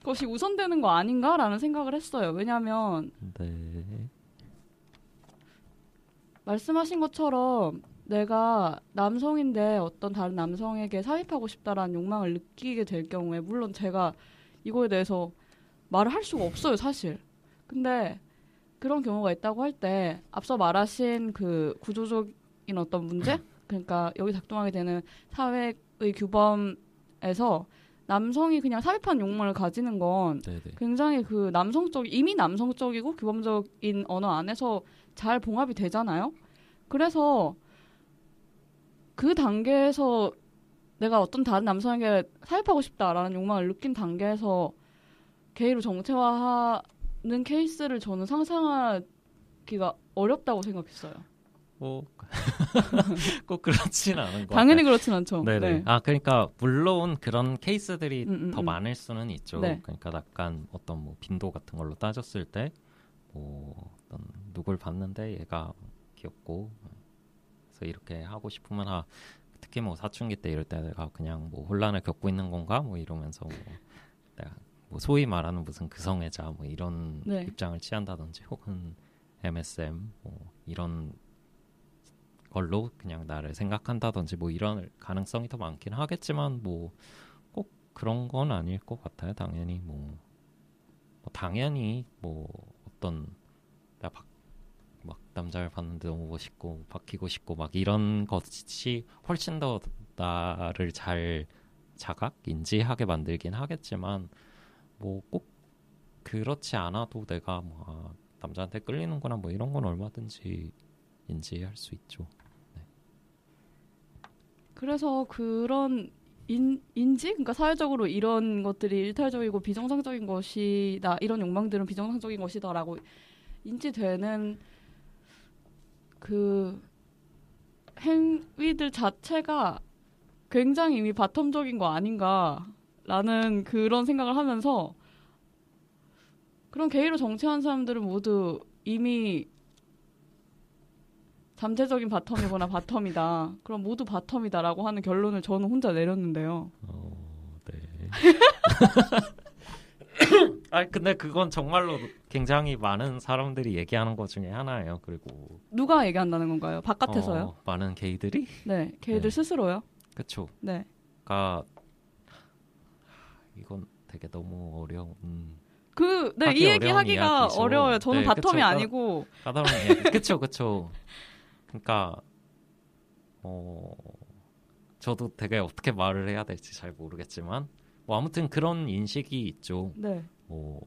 것이 우선되는 거 아닌가라는 생각을 했어요. 왜냐하면 네. 말씀하신 것처럼 내가 남성인데 어떤 다른 남성에게 삽입하고 싶다라는 욕망을 느끼게 될 경우에 물론 제가 이거에 대해서 말을 할 수가 없어요, 사실. 근데 그런 경우가 있다고 할 때 앞서 말하신 그 구조적인 어떤 문제? 그러니까 여기 작동하게 되는 사회의 규범에서 남성이 그냥 삽입한 욕망을 가지는 건 네네. 굉장히 그 이미 남성적이고 규범적인 언어 안에서 잘 봉합이 되잖아요. 그래서 그 단계에서 내가 어떤 다른 남성에게 삽입하고 싶다라는 욕망을 느낀 단계에서 게이로 정체화하는 케이스를 저는 상상하기가 어렵다고 생각했어요. 꼭 그렇진 않은 것 당연히 같아요. 그렇진 않죠. 네네. 네. 그러니까 물론 그런 케이스들이 더 많을 수는 있죠. 네. 그러니까 약간 어떤 뭐 빈도 같은 걸로 따졌을 때 뭐 어떤 누굴 봤는데 얘가 귀엽고 그래서 이렇게 하고 싶으면 특히 뭐 사춘기 때 이럴 때 내가 그냥 뭐 혼란을 겪고 있는 건가 뭐 이러면서 뭐 내가 뭐 소위 말하는 무슨 그성애자 뭐 이런 네. 입장을 취한다든지 혹은 MSM 뭐 이런 걸로 그냥 나를 생각한다든지 뭐 이런 가능성이 더 많긴 하겠지만 뭐 꼭 그런 건 아닐 것 같아요. 당연히 당연히 뭐 어떤 막 남자를 봤는데 너무 멋있고 바뀌고 싶고 막 이런 것이 훨씬 더 나를 잘 인지하게 만들긴 하겠지만 뭐 꼭 그렇지 않아도 내가 뭐 남자한테 끌리는구나 뭐 이런 건 얼마든지 인지할 수 있죠. 네. 그래서 그런 인지? 그러니까 사회적으로 이런 것들이 일탈적이고 비정상적인 것이다. 이런 욕망들은 비정상적인 것이다라고 인지되는 그 행위들 자체가 굉장히 이미 바텀적인 거 아닌가라는 그런 생각을 하면서 그런 게이로 정체한 사람들은 모두 이미 잠재적인 바텀이거나 바텀이다. 그럼 모두 바텀이다라고 하는 결론을 저는 혼자 내렸는데요. 네. 근데 그건 정말로 굉장히 많은 사람들이 얘기하는 것 중에 하나예요. 그리고 누가 얘기한다는 건가요? 바깥에서요? 많은 게이들이? 네, 게이들 네. 스스로요. 그쵸. 네. 그러니까 이건 되게 너무 어려운. 이 얘기 하기가 이야기죠. 어려워요. 저는 네, 바텀이 그쵸. 아니고. 까다로운 이야기. 그쵸. 그러니까 저도 되게 어떻게 말을 해야 될지 잘 모르겠지만 뭐 아무튼 그런 인식이 있죠. 네. 뭐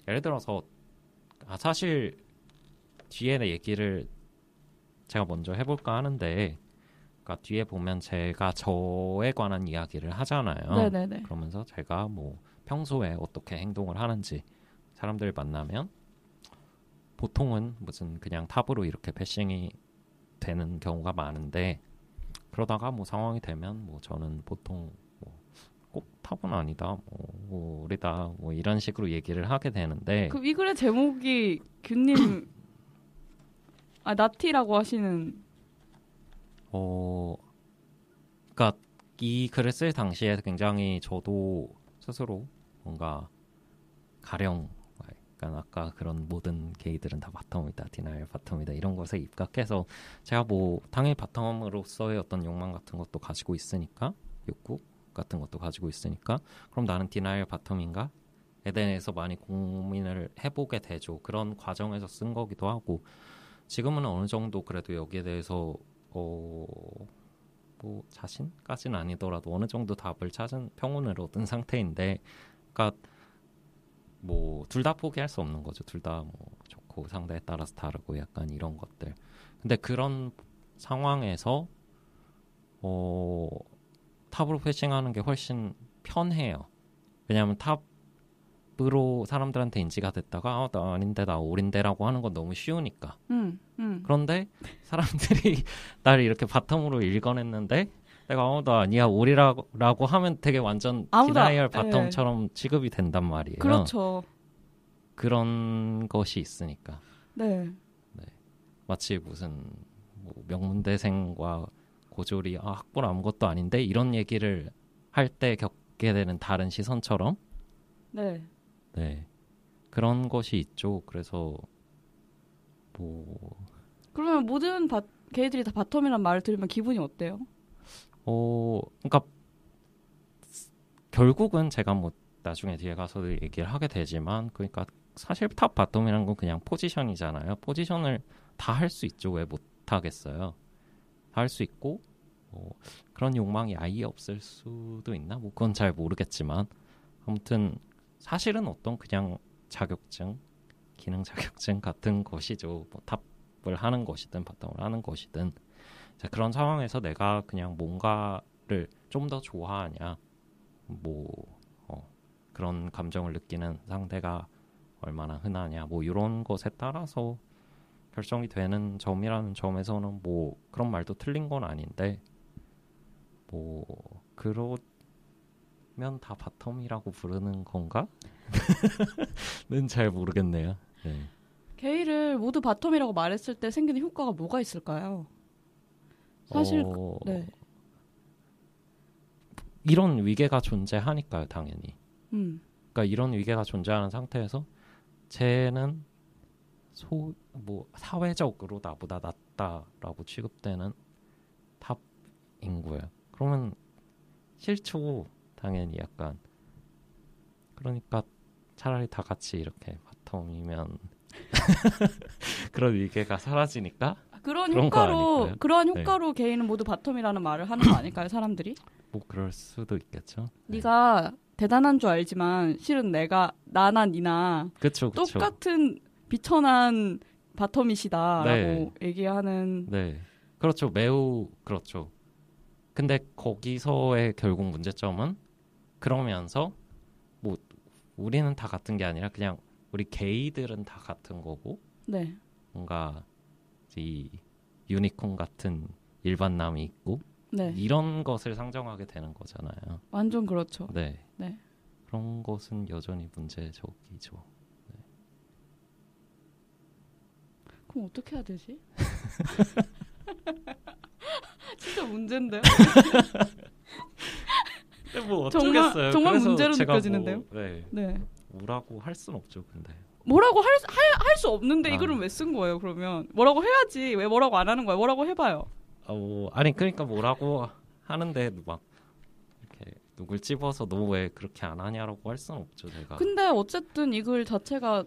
예를 들어서 사실 뒤에 얘기를 제가 먼저 해볼까 하는데, 그러니까 뒤에 보면 제가 저에 관한 이야기를 하잖아요. 네네네. 그러면서 제가 뭐 평소에 어떻게 행동을 하는지, 사람들 만나면 보통은 무슨 그냥 탑으로 이렇게 패싱이 되는 경우가 많은데, 그러다가 뭐 상황이 되면 뭐 저는 보통 뭐 꼭 탑은 아니다, 뭐 우리다, 뭐 이런 식으로 얘기를 하게 되는데, 그 이 글의 제목이 균님 나티라고 하시는. 그러니까 이 글을 쓸 당시에 굉장히 저도 스스로 뭔가 가령, 그러니까 아까 그런 모든 게이들은 다 바텀이다, 디나이얼 바텀이다 이런 것에 입각해서 제가 뭐 당연히 바텀으로서의 어떤 욕망 같은 것도 가지고 있으니까, 욕구 같은 것도 가지고 있으니까, 그럼 나는 디나이얼 바텀인가? 에 대해서 많이 고민을 해보게 되죠. 그런 과정에서 쓴 거기도 하고, 지금은 어느 정도 그래도 여기에 대해서 뭐 자신까지는 아니더라도 어느 정도 답을 찾은, 평온을 얻은 상태인데, 그러니까 뭐 둘 다 포기할 수 없는 거죠. 둘 다 뭐 좋고 상대에 따라서 다르고 약간 이런 것들. 근데 그런 상황에서 탑으로 패싱하는 게 훨씬 편해요. 왜냐하면 탑으로 사람들한테 인지가 됐다가 나 아닌데 나 올인데라고 하는 건 너무 쉬우니까. 그런데 사람들이 나를 이렇게 바텀으로 읽어냈는데 내가 나 아니야 올이라고 하면 되게 완전 디나이얼 바텀처럼 취급이 된단 말이에요. 그렇죠. 그런 것이 있으니까. 네. 마치 무슨 뭐 명문대생과 고졸이 학벌 아무것도 아닌데 이런 얘기를 할 때 겪게 되는 다른 시선처럼. 네. 그런 것이 있죠. 그래서 뭐 그러면 모든 게이들이 다 바텀이란 말을 들으면 기분이 어때요? 그러니까 결국은 제가 뭐 나중에 뒤에 가서도 얘기를 하게 되지만, 그러니까 사실 탑 바텀이라는 건 그냥 포지션이잖아요. 포지션을 다 할 수 있죠. 왜 못 하겠어요? 다 할 수 있고, 그런 욕망이 아예 없을 수도 있나? 뭐 그건 잘 모르겠지만, 아무튼 사실은 어떤 그냥 자격증, 기능 자격증 같은 것이죠. 뭐 탑을 하는 것이든 바텀을 하는 것이든. 자, 그런 상황에서 내가 그냥 뭔가를 좀 더 좋아하냐, 뭐 그런 감정을 느끼는 상대가 얼마나 흔하냐, 뭐 이런 것에 따라서 결정이 되는 점이라는 점에서는 뭐 그런 말도 틀린 건 아닌데, 뭐 그러면 다 바텀이라고 부르는 건가? 는 잘 모르겠네요. 네. 게이를 모두 바텀이라고 말했을 때 생기는 효과가 뭐가 있을까요? 사실 네. 이런 위계가 존재하니까요, 당연히. 그러니까 이런 위계가 존재하는 상태에서 쟤는 뭐 사회적으로 나보다 낫다라고 취급되는 탑인 거예요. 그러면 싫죠, 당연히. 약간 그러니까 차라리 다 같이 이렇게 바텀이면 그런 위계가 사라지니까. 그런 효과로 게이는 모두 바텀이라는 말을 하는 거 아닐까요, 사람들이? 뭐 그럴 수도 있겠죠. 네가 대단한 줄 알지만 실은 내가 나나 니나 그쵸. 똑같은 비천한 바텀이시다라고 얘기하는. 네, 그렇죠. 매우 그렇죠. 근데 거기서의 결국 문제점은, 그러면서 뭐 우리는 다 같은 게 아니라 그냥 우리 게이들은 다 같은 거고, 뭔가 이 유니콘 같은 일반남이 있고, 이런 것을 상정하게 되는 거잖아요. 완전 그렇죠. 네. 그런 것은 여전히 문제적이죠. 그럼 어떻게 해야 되지? 진짜 문제인데요. 뭐 어쩌겠어요. 정말 문제로 느껴지는데요. 뭐라고 할 수는 없죠. 근데 뭐라고 할 수 없는데 이거를 왜 쓴 거예요? 그러면 뭐라고 해야지. 왜 뭐라고 안 하는 거야? 뭐라고 해봐요. 아니 그러니까 뭐라고 하는데 막 이렇게 누굴 집어서 너 왜 그렇게 안 하냐라고 할 수는 없죠, 제가. 근데 어쨌든 이 글 자체가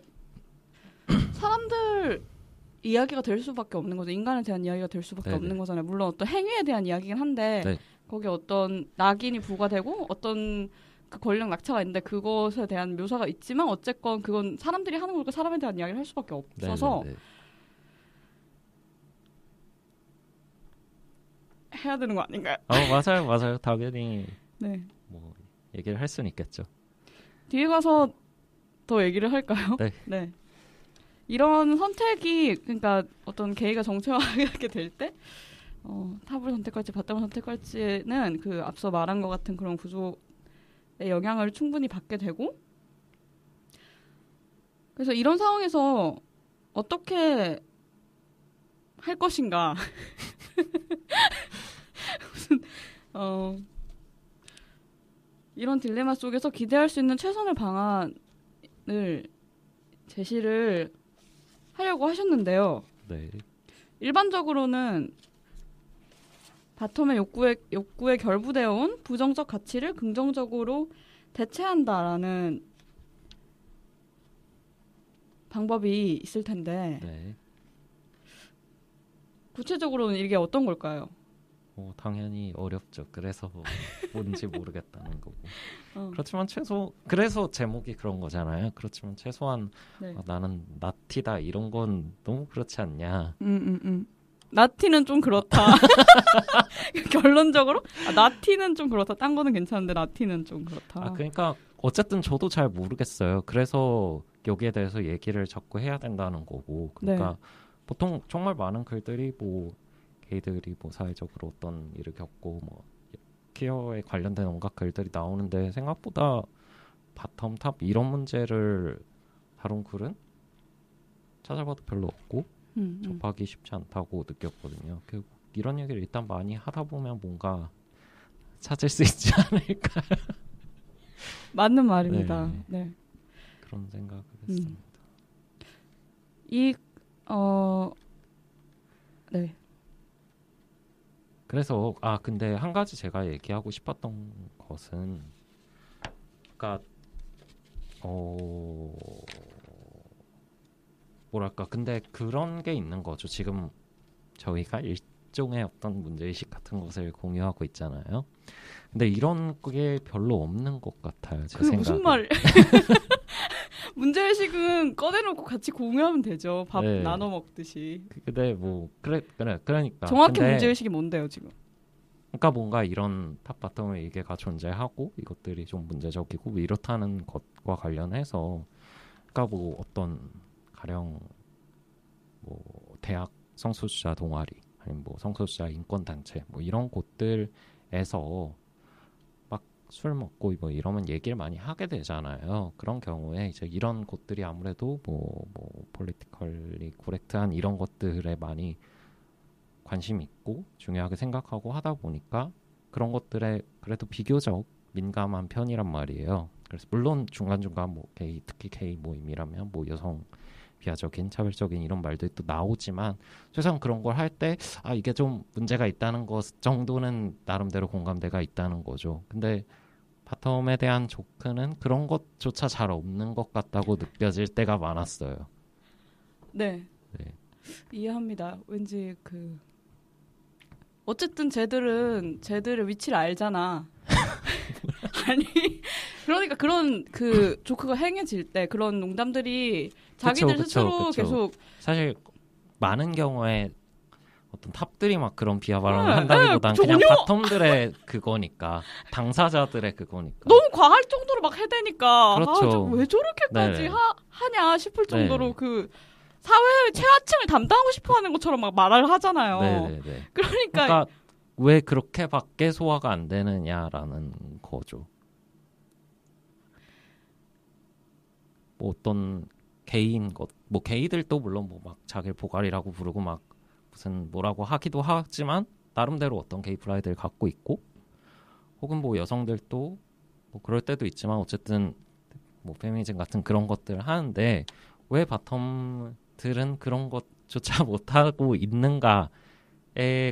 사람들 이야기가 될 수밖에 없는 거죠. 인간에 대한 이야기가 될 수밖에 없는 거잖아요. 물론 어떤 행위에 대한 이야기긴 한데 거기에 어떤 낙인이 부과되고 어떤 그 권력 낙차가 있는데 그것에 대한 묘사가 있지만 어쨌건 그건 사람들이 하는 거니까 사람에 대한 이야기를 할 수밖에 없어서 네네네. 해야 되는 거 아닌가요? 맞아요, 맞아요. 당연히 네. 뭐 얘기를 할 수는 있겠죠. 뒤에 가서 더 얘기를 할까요? 네. 네. 이런 선택이 그러니까 어떤 게이가 정체화하게 될 때 탑을 선택할지 바텀을 선택할지는 그 앞서 말한 것 같은 그런 구조의 영향을 충분히 받게 되고 그래서 이런 상황에서 어떻게 할 것인가 무슨 이런 딜레마 속에서 기대할 수 있는 최선의 방안을 제시를 하려고 하셨는데요. 네. 일반적으로는 바텀의 욕구에 결부되어 온 부정적 가치를 긍정적으로 대체한다라는 방법이 있을 텐데 네. 구체적으로는 이게 어떤 걸까요? 당연히 어렵죠. 그래서 뭔지 모르겠다는 거고. 어. 그렇지만 그래서 제목이 그런 거잖아요. 그렇지만 최소한 네. 나는 나티다 이런 건 너무 그렇지 않냐. 나티는 좀 그렇다. 결론적으로 나티는 좀 그렇다. 딴 거는 괜찮은데 나티는 좀 그렇다. 그러니까 어쨌든 저도 잘 모르겠어요. 그래서 여기에 대해서 얘기를 자꾸 해야 된다는 거고. 그러니까 네. 보통 정말 많은 글들이 뭐 게이들이 뭐 사회적으로 어떤 일을 겪고 뭐 퀴어에 관련된 온갖 글들이 나오는데 생각보다 바텀 탑 이런 문제를 다룬 글은 찾아봐도 별로 없고 접하기 쉽지 않다고 느꼈거든요. 이런 얘기를 일단 많이 하다 보면 뭔가 찾을 수 있지 않을까. 맞는 말입니다. 네. 그런 생각을 했습니다. 네. 그래서 근데 한 가지 제가 얘기하고 싶었던 것은 그러니까 뭐랄까 근데 그런 게 있는 거죠. 지금 저희가 일종의 어떤 문제의식 같은 것을 공유하고 있잖아요. 근데 이런 게 별로 없는 것 같아요. 제 생각에. 무슨 말? 문제의식은 꺼내놓고 같이 공유하면 되죠. 밥 네. 나눠 먹듯이. 근데 뭐 그러니까 정확히 근데 문제의식이 뭔데요 지금? 그러니까 뭔가 이런 탑 바텀의 이게가 존재하고 이것들이 좀 문제적이고 뭐 이렇다는 것과 관련해서 그러니까 뭐 어떤 가령 뭐 대학 성소수자 동아리 아니면 뭐 성소수자 인권 단체 뭐 이런 곳들에서 막 술 먹고 뭐 이러면 얘기를 많이 하게 되잖아요. 그런 경우에 이제 이런 곳들이 아무래도 뭐 폴리티컬리 코렉트한 이런 것들에 많이 관심 있고 중요하게 생각하고 하다 보니까 그런 것들에 그래도 비교적 민감한 편이란 말이에요. 그래서 물론 중간중간 뭐 특히 게이 모임이라면 뭐 여성 비하적인 차별적인 이런 말들이 또 나오지만 최소한 그런 걸 할 때 이게 좀 문제가 있다는 것 정도는 나름대로 공감대가 있다는 거죠. 근데 바텀에 대한 조크는 그런 것조차 잘 없는 것 같다고 느껴질 때가 많았어요. 네. 이해합니다. 왠지 어쨌든 쟤들은 쟤들의 위치를 알잖아. 아니 그러니까 그런 조크가 행해질 때 그런 농담들이 자기들 스스로 계속 사실 많은 경우에 어떤 탑들이 막 그런 비하 발언을 한다기보단 그냥 바텀들의 그거니까 당사자들의 그거니까 너무 과할 정도로 막 해대니까 그렇죠. 왜 저렇게까지 네. 하냐 싶을 정도로 사회의 최하층을 담당하고 싶어하는 것처럼 막 말을 하잖아요. 네네네. 그러니까 왜 그렇게밖에 소화가 안 되느냐라는 거죠. 뭐 어떤 게이인 뭐 게이들도 물론 뭐 막 자기를 보갈이라고 부르고 막 무슨 뭐라고 하기도 하지만 나름대로 어떤 게이 프라이드를 갖고 있고 혹은 뭐 여성들도 뭐 그럴 때도 있지만 어쨌든 뭐 페미니즘 같은 그런 것들을 하는데 왜 바텀들은 그런 것조차 못하고 있는가에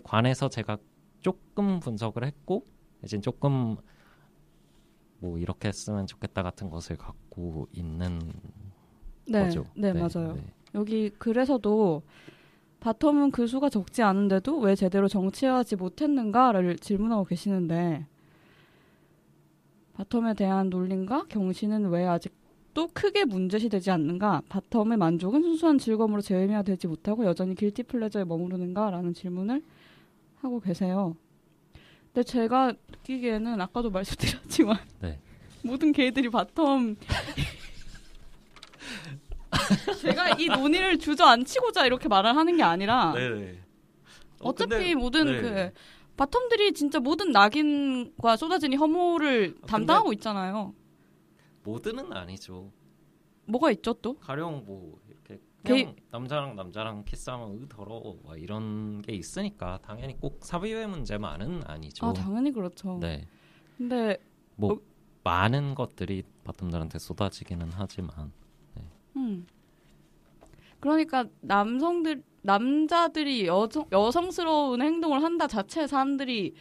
관해서 제가 조금 분석을 했고 이제 조금 뭐 이렇게 했으면 좋겠다 같은 것을 갖고 있는 거죠. 네, 맞아요. 여기 글에서도 바텀은 그 수가 적지 않은데도 왜 제대로 정치화하지 못했는가를 질문하고 계시는데 바텀에 대한 논리과 경신은 왜 아직도 크게 문제시되지 않는가? 바텀의 만족은 순수한 즐거움으로 재미화되지 못하고 여전히 길티 플레저에 머무르는가? 라는 질문을 하고 계세요. 근데 제가 느끼기에는 아까도 말씀드렸지만 네. 모든 게이들이 바텀 제가 이 논의를 주저앉히고자 이렇게 말을 하는 게 아니라 네네. 어차피 근데, 모든 네. 그 바텀들이 진짜 모든 낙인과 쏟아지는 혐오를 담당하고 있잖아요. 모드는 아니죠. 뭐가 있죠 또? 가령 뭐 이렇게 그냥 남자랑 키스하면 더러워 막 이런 게 있으니까 당연히 꼭 사비회 문제만은 아니죠. 아 당연히 그렇죠. 네. 근데 뭐 많은 것들이 바텀들한테 쏟아지기는 하지만. 네. 그러니까 남자들이 여성스러운 행동을 한다 자체에 사람들이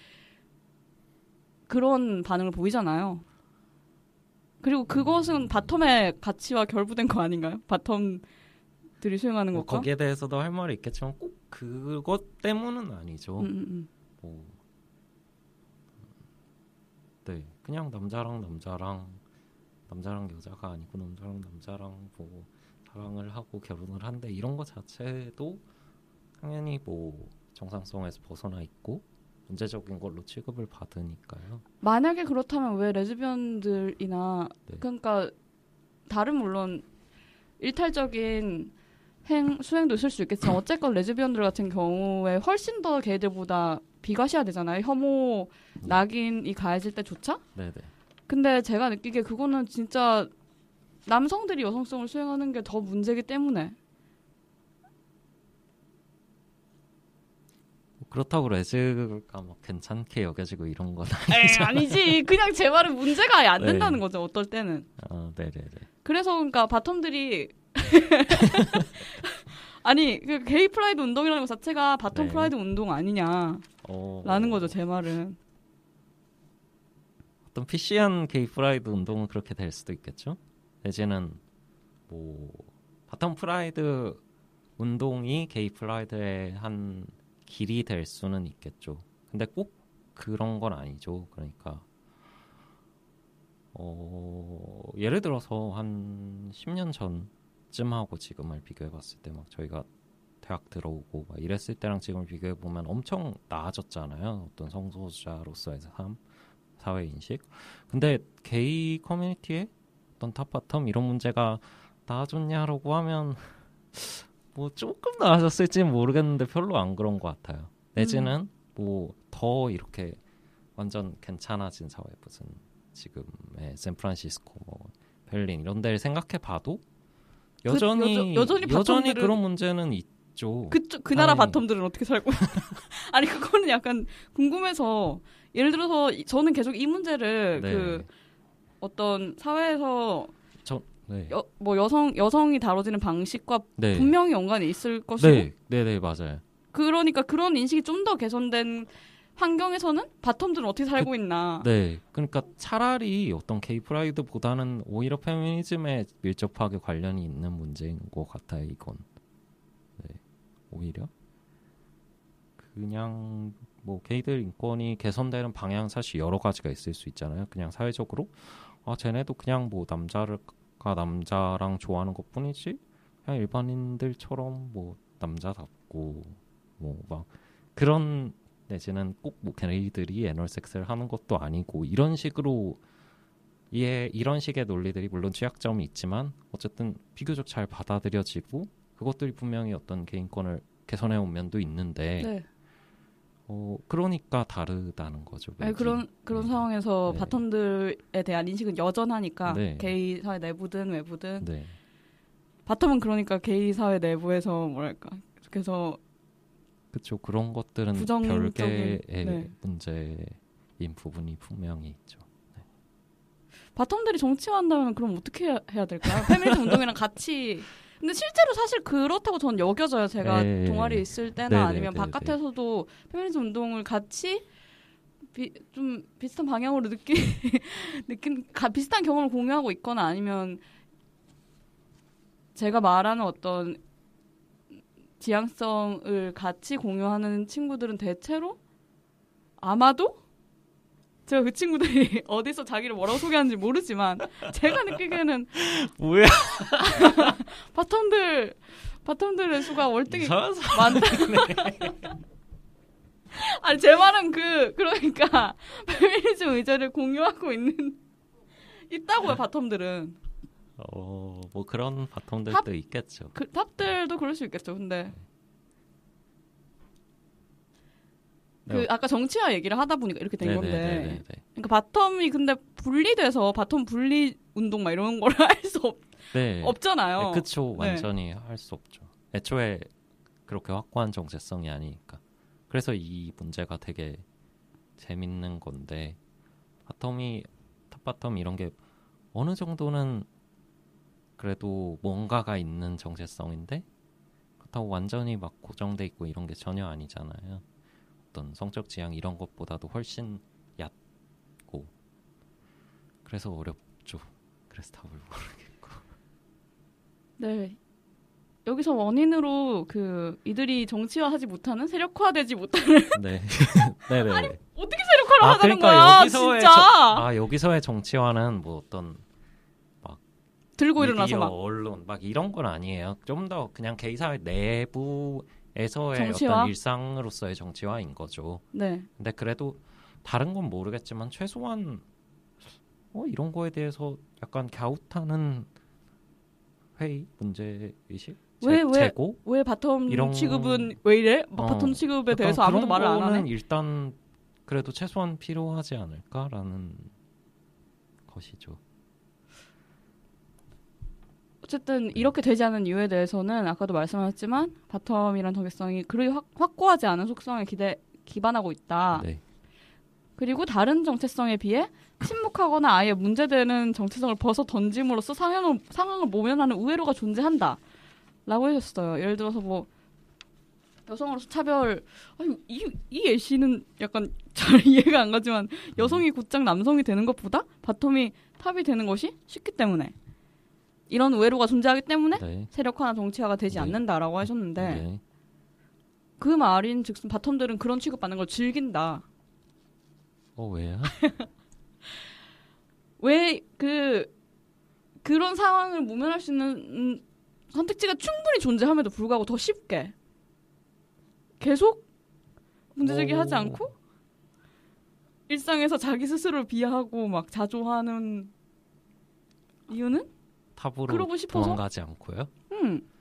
그런 반응을 보이잖아요. 그리고 그것은 바텀의 가치와 결부된 거 아닌가요? 바텀들이 수행하는 뭐 것과? 거기에 대해서도 할 말이 있겠지만 꼭 그것 때문은 아니죠. 뭐, 네, 그냥 남자랑 여자가 아니고 남자랑 뭐 사랑을 하고 결혼을 한대 이런 것 자체도 당연히 뭐 정상성에서 벗어나 있고 문제적인 걸로 취급을 받으니까요. 만약에 그렇다면 왜 레즈비언들이나 네. 그러니까 다른 물론 일탈적인 수행도 있을 수 있겠지만 어쨌건 레즈비언들 같은 경우에 훨씬 더 걔들보다 비과시화되잖아요. 혐오 낙인이 가해질 때조차. 네네. 근데 제가 느끼기에 그거는 진짜 남성들이 여성성을 수행하는 게 더 문제이기 때문에. 그렇다고 레즈가 막 괜찮게 여겨지고 이런 건 에이, 아니지. 그냥 제 말은 문제가 아예 안 된다는 거죠. 어떨 때는. 네네네. 그래서 그러니까 바텀들이 아니 그 게이 프라이드 운동이라는 것 자체가 바텀 프라이드 운동 아니냐라는 거죠. 제 말은. 어떤 PC한 게이 프라이드 운동은 그렇게 될 수도 있겠죠. 내지는 뭐 바텀 프라이드 운동이 게이 프라이드의 한 길이 될 수는 있겠죠. 근데 꼭 그런 건 아니죠. 그러니까 예를 들어서 한 10년 전쯤하고 지금을 비교해봤을 때 막 저희가 대학 들어오고 막 이랬을 때랑 지금을 비교해보면 엄청 나아졌잖아요. 어떤 성소수자로서의 삶, 사회인식. 근데 게이 커뮤니티에 어떤 탑바텀 이런 문제가 나아졌냐라고 하면 뭐 조금 나아졌을지는 모르겠는데 별로 안 그런 것 같아요. 내지는 뭐 더 이렇게 완전 괜찮아진 사회 무슨 지금의 샌프란시스코 뭐 베를린 이런 데를 생각해봐도 여전히 그런 문제는 있죠. 그 나라 바텀들은 어떻게 살고 아니 그거는 약간 궁금해서 예를 들어서 저는 계속 이 문제를 네. 그 어떤 사회에서 네. 뭐 여성이 다뤄지는 방식과 네. 분명히 연관이 있을 것이고 네, 맞아요. 그러니까 그런 인식이 좀 더 개선된 환경에서는 바텀들은 어떻게 살고 있나. 네, 그러니까 차라리 어떤 게이 프라이드보다는 오히려 페미니즘에 밀접하게 관련이 있는 문제인 것 같아요. 이건 네, 오히려 그냥 뭐 게이들 인권이 개선되는 방향 사실 여러 가지가 있을 수 있잖아요. 그냥 사회적으로 쟤네도 그냥 뭐 남자랑 좋아하는 것뿐이지 그냥 일반인들처럼 뭐 남자답고 뭐 막 그런 내지는 꼭 뭐 걔네들이 애널 섹스를 하는 것도 아니고 이런 식으로 이런 식의 논리들이 물론 취약점이 있지만 어쨌든 비교적 잘 받아들여지고 그것들이 분명히 어떤 개인권을 개선해온 면도 있는데 네. 그러니까 다르다는 거죠. 아니, 그런 상황에서 네. 바텀들에 대한 인식은 여전하니까 네. 게이 사회 내부든 외부든 네. 바텀은 그러니까 게이 사회 내부에서 뭐랄까 그래서 그렇죠. 그런 것들은 부정적인, 별개의 네. 문제인 부분이 분명히 있죠. 네. 바텀들이 정치화한다면 그럼 어떻게 해야 될까요? 페미니즘 운동이랑 같이. 근데 실제로 사실 그렇다고 저는 여겨져요. 제가 동아리에 있을 때나 아니면 바깥에서도 페미니즘 운동을 같이 좀 비슷한 방향으로 비슷한 경험을 공유하고 있거나 아니면 제가 말하는 어떤 지향성을 같이 공유하는 친구들은 대체로 아마도 제가 그 친구들이 어디서 자기를 뭐라고 소개하는지 모르지만 제가 느끼기에는 뭐야? 바텀들의 수가 월등히 이상한 많다. 아니 제 말은 그러니까 페미니즘 의제를 공유하고 있다고요 바텀들은. 뭐 그런 바텀들도 있겠죠. 탑들도 그럴 수 있겠죠. 근데 네. 아까 정치화 얘기를 하다 보니까 이렇게 된 건데. 네네네네. 그러니까 바텀이 근데 분리돼서 바텀 분리 운동 막 이런 걸 할 수 없잖아요. 네, 그쵸. 완전히 할 수 없죠. 애초에 그렇게 확고한 정체성이 아니니까. 그래서 이 문제가 되게 재밌는 건데 탑바텀 이런 게 어느 정도는 그래도 뭔가가 있는 정체성인데 그렇다고 완전히 막 고정돼 있고 이런 게 전혀 아니잖아요. 어떤 성적 지향 이런 것보다도 훨씬 얕고 그래서 어렵죠. 그래서 답을 모르겠고. 네. 여기서 원인으로 이들이 정치화하지 못하는 세력화되지 못하는 네. 네네. 아니 어떻게 세력화를 하자는 그러니까 거야 진짜. 여기서의 정치화는 뭐 어떤 들고 미디어, 일어나서 막 언론 막 이런 건 아니에요. 좀 더 그냥 개인사회 내부에서의 정치화? 어떤 일상으로서의 정치화인 거죠. 네. 근데 그래도 다른 건 모르겠지만 최소한 이런 거에 대해서 약간 갸웃하는 회의, 문제의식, 재고 왜 바텀 이런 취급은 왜 이래? 바텀 취급에 대해서 아무도 말을 안 하네. 일단 그래도 최소한 필요하지 않을까라는 것이죠. 어쨌든 이렇게 되지 않은 이유에 대해서는 아까도 말씀하셨지만 바텀이란 정체성이 그리 확고하지 않은 속성에 기반하고 있다. 네. 그리고 다른 정체성에 비해 침묵하거나 아예 문제되는 정체성을 벗어 던짐으로써 상황을 모면하는 우회로가 존재한다. 라고 해줬어요. 예를 들어서 뭐 여성으로서 차별 이 예시는 약간 잘 이해가 안 가지만 여성이 곧장 남성이 되는 것보다 바텀이 탑이 되는 것이 쉽기 때문에 이런 우회로가 존재하기 때문에 네. 세력화나 정치화가 되지 네. 않는다라고 하셨는데 네. 그 말인 즉슨 바텀들은 그런 취급받는 걸 즐긴다. 왜요? 왜 그런 상황을 모면할 수 있는 선택지가 충분히 존재함에도 불구하고 더 쉽게 계속 문제제기하지 않고 일상에서 자기 스스로를 비하하고 막 자조하는 이유는? 탑으로 그러고 싶어서? 도망가지 않고요?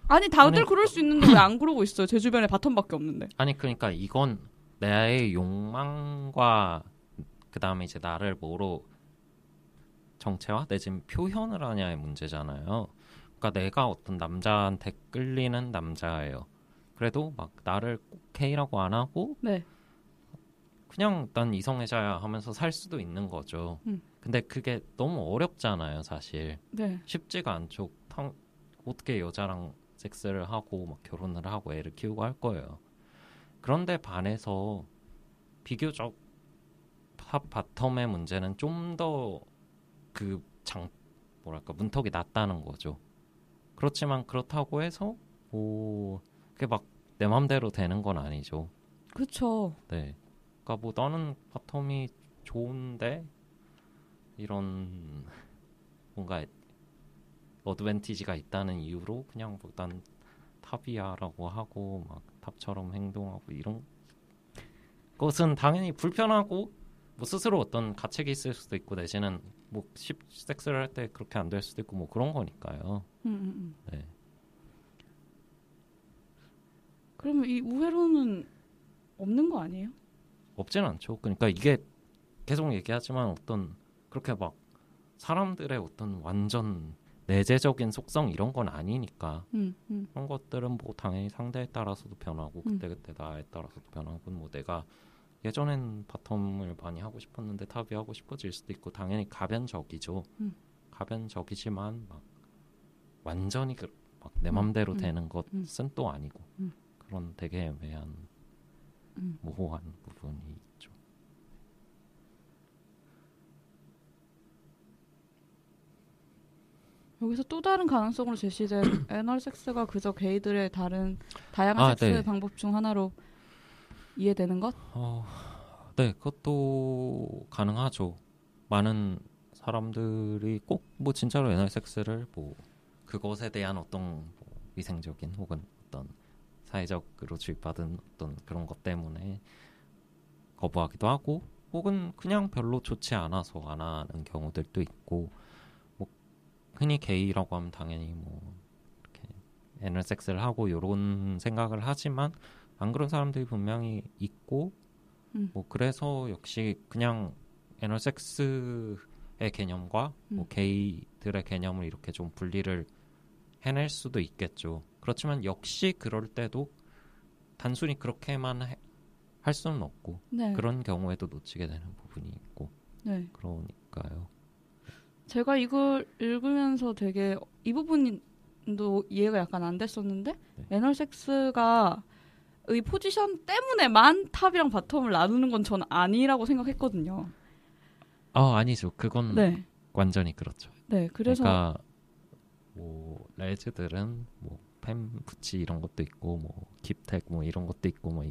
아니 다들 그럴 수 있는데 왜 안 그러고 있어요? 제 주변에 바텀밖에 없는데. 아니 그러니까 이건 나의 욕망과 그 다음에 이제 나를 뭐로 정체화 내지는 표현을 하냐의 문제잖아요. 그러니까 내가 어떤 남자한테 끌리는 남자예요. 그래도 막 나를 꼭 K라고 안 하고 네. 그냥 난 이성애자야 하면서 살 수도 있는 거죠. 근데 그게 너무 어렵잖아요, 사실. 네. 쉽지가 않죠. 어떻게 여자랑 섹스를 하고 막 결혼을 하고 애를 키우고 할 거예요. 그런데 반해서 비교적 탑 바텀의 문제는 좀 더 문턱이 낮다는 거죠. 그렇지만 그렇다고 해서 그게 막 내 맘대로 되는 건 아니죠. 그렇죠. 네. 그러니까 뭐 나는 바텀이 좋은데 이런 뭔가 어드밴티지가 있다는 이유로 그냥 뭐 난 탑이야라고 하고 막 탑처럼 행동하고 이런 것은 당연히 불편하고 뭐 스스로 어떤 가책이 있을 수도 있고 내지는 뭐 섹스를 할 때 그렇게 안 될 수도 있고 뭐 그런 거니까요. 네. 그러면 이 우회로는 없는 거 아니에요? 없진 않죠. 그러니까 이게 계속 얘기하지만 어떤 그렇게 막 사람들의 어떤 완전 내재적인 속성 이런 건 아니니까 그런 것들은 뭐 당연히 상대에 따라서도 변하고 그때그때 나에 따라서도 변하고 뭐 내가 예전엔 바텀을 많이 하고 싶었는데 탑이 하고 싶어질 수도 있고 당연히 가변적이죠. 가변적이지만 막 완전히 막 내 맘대로 되는 것은 또 아니고 그런 되게 애매한 모호한 부분이 있죠. 여기서 또 다른 가능성으로 제시된 애널 섹스가 그저 게이들의 다양한 섹스 네. 방법 중 하나로 이해되는 것? 네, 그것도 가능하죠. 많은 사람들이 꼭 뭐 진짜로 애널 섹스를 뭐 그것에 대한 어떤 뭐 위생적인 혹은 어떤 사회적으로 주입받은 어떤 그런 것 때문에 거부하기도 하고 혹은 그냥 별로 좋지 않아서 안 하는 경우들도 있고 뭐 흔히 게이라고 하면 당연히 뭐 이렇게 애널 섹스를 하고 이런 생각을 하지만 안 그런 사람들이 분명히 있고 뭐 그래서 역시 그냥 애널 섹스의 개념과 뭐 게이들의 개념을 이렇게 좀 분리를 해낼 수도 있겠죠. 그렇지만 역시 그럴 때도 단순히 그렇게만 할 수는 없고 네. 그런 경우에도 놓치게 되는 부분이 있고 네. 그러니까요. 제가 이걸 읽으면서 되게 이 부분도 이해가 약간 안 됐었는데 네. 애널 섹스가 이 포지션 때문에만 탑이랑 바텀을 나누는 건 전 아니라고 생각했거든요. 아니죠. 그건 네. 완전히 그렇죠. 네, 그래서 그러니까 뭐 레즈들은 뭐 fem부치 이런 것도 있고 뭐 킵텍 뭐 이런 것도 있고 뭐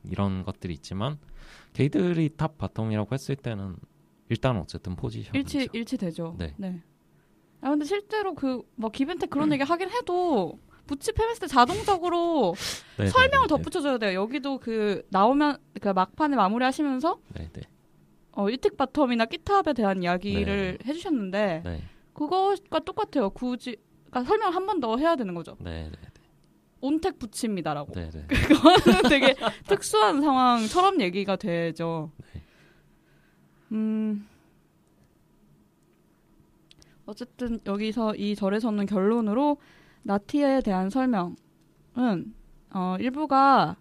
이런 것들이 있지만 게이들이 탑 바텀이라고 했을 때는 일단 어쨌든 포지션이죠. 일치되죠. 네. 네. 아 근데 실제로 뭐 기벤텍 그런 얘기 하긴 해도 부치 페미니스트 자동적으로 네, 설명을 네, 네, 덧붙여줘야 돼요. 여기도 그 나오면 그 막판에 마무리하시면서 네, 네. 일틱 바텀이나 끼탑에 대한 이야기를 해주셨는데 네. 그것과 똑같아요. 굳이 그러니까 설명 한 번 더 해야 되는 거죠. 네, 네, 온택 부치입니다라고. 네, 네. 그거는 되게 특수한 상황처럼 얘기가 되죠. 네. 어쨌든 여기서 이 절에서는 결론으로 나티에 대한 설명은 일부가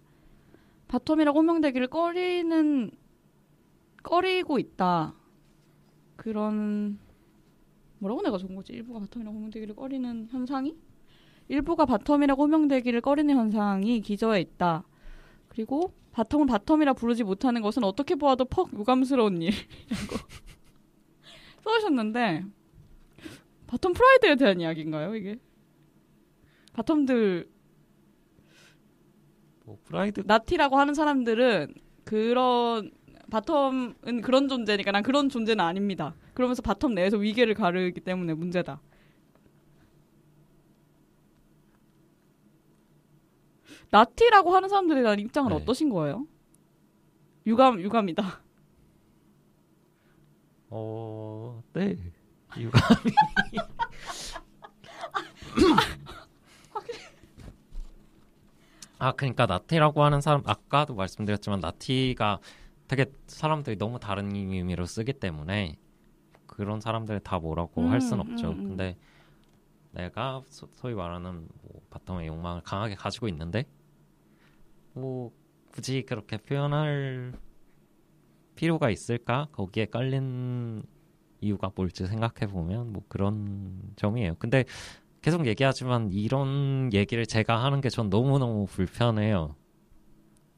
바텀이라고 호명되기를 꺼리고 있다. 그런 뭐라고 내가 적은 거지? 일부가 바텀이라고 호명되기를 꺼리는 현상이? 일부가 바텀이라고 호명되기를 꺼리는 현상이 기저에 있다. 그리고 바텀을 바텀이라 부르지 못하는 것은 어떻게 보아도 퍽 유감스러운 일이라고 써주셨는데 바텀 프라이드에 대한 이야기인가요, 이게? 바텀들 뭐 프라이드 나티라고 하는 사람들은 그런 바텀은 그런 존재니까 난 그런 존재는 아닙니다. 그러면서 바텀 내에서 위계를 가르기 때문에 문제다. 나티라고 하는 사람들에 대한 입장은 어떠신 거예요? 유감이다. 네. 유감이. 그러니까 나티라고 하는 사람 아까도 말씀드렸지만 나티가 되게 사람들이 너무 다른 의미로 쓰기 때문에 그런 사람들 다 뭐라고 할 순 없죠. 근데 내가 소위 말하는 뭐 바텀의 욕망을 강하게 가지고 있는데 뭐 굳이 그렇게 표현할 필요가 있을까? 거기에 깔린 이유가 뭘지 생각해 보면 뭐 그런 점이에요. 근데 계속 얘기하지만 이런 얘기를 제가 하는 게 전 너무너무 불편해요.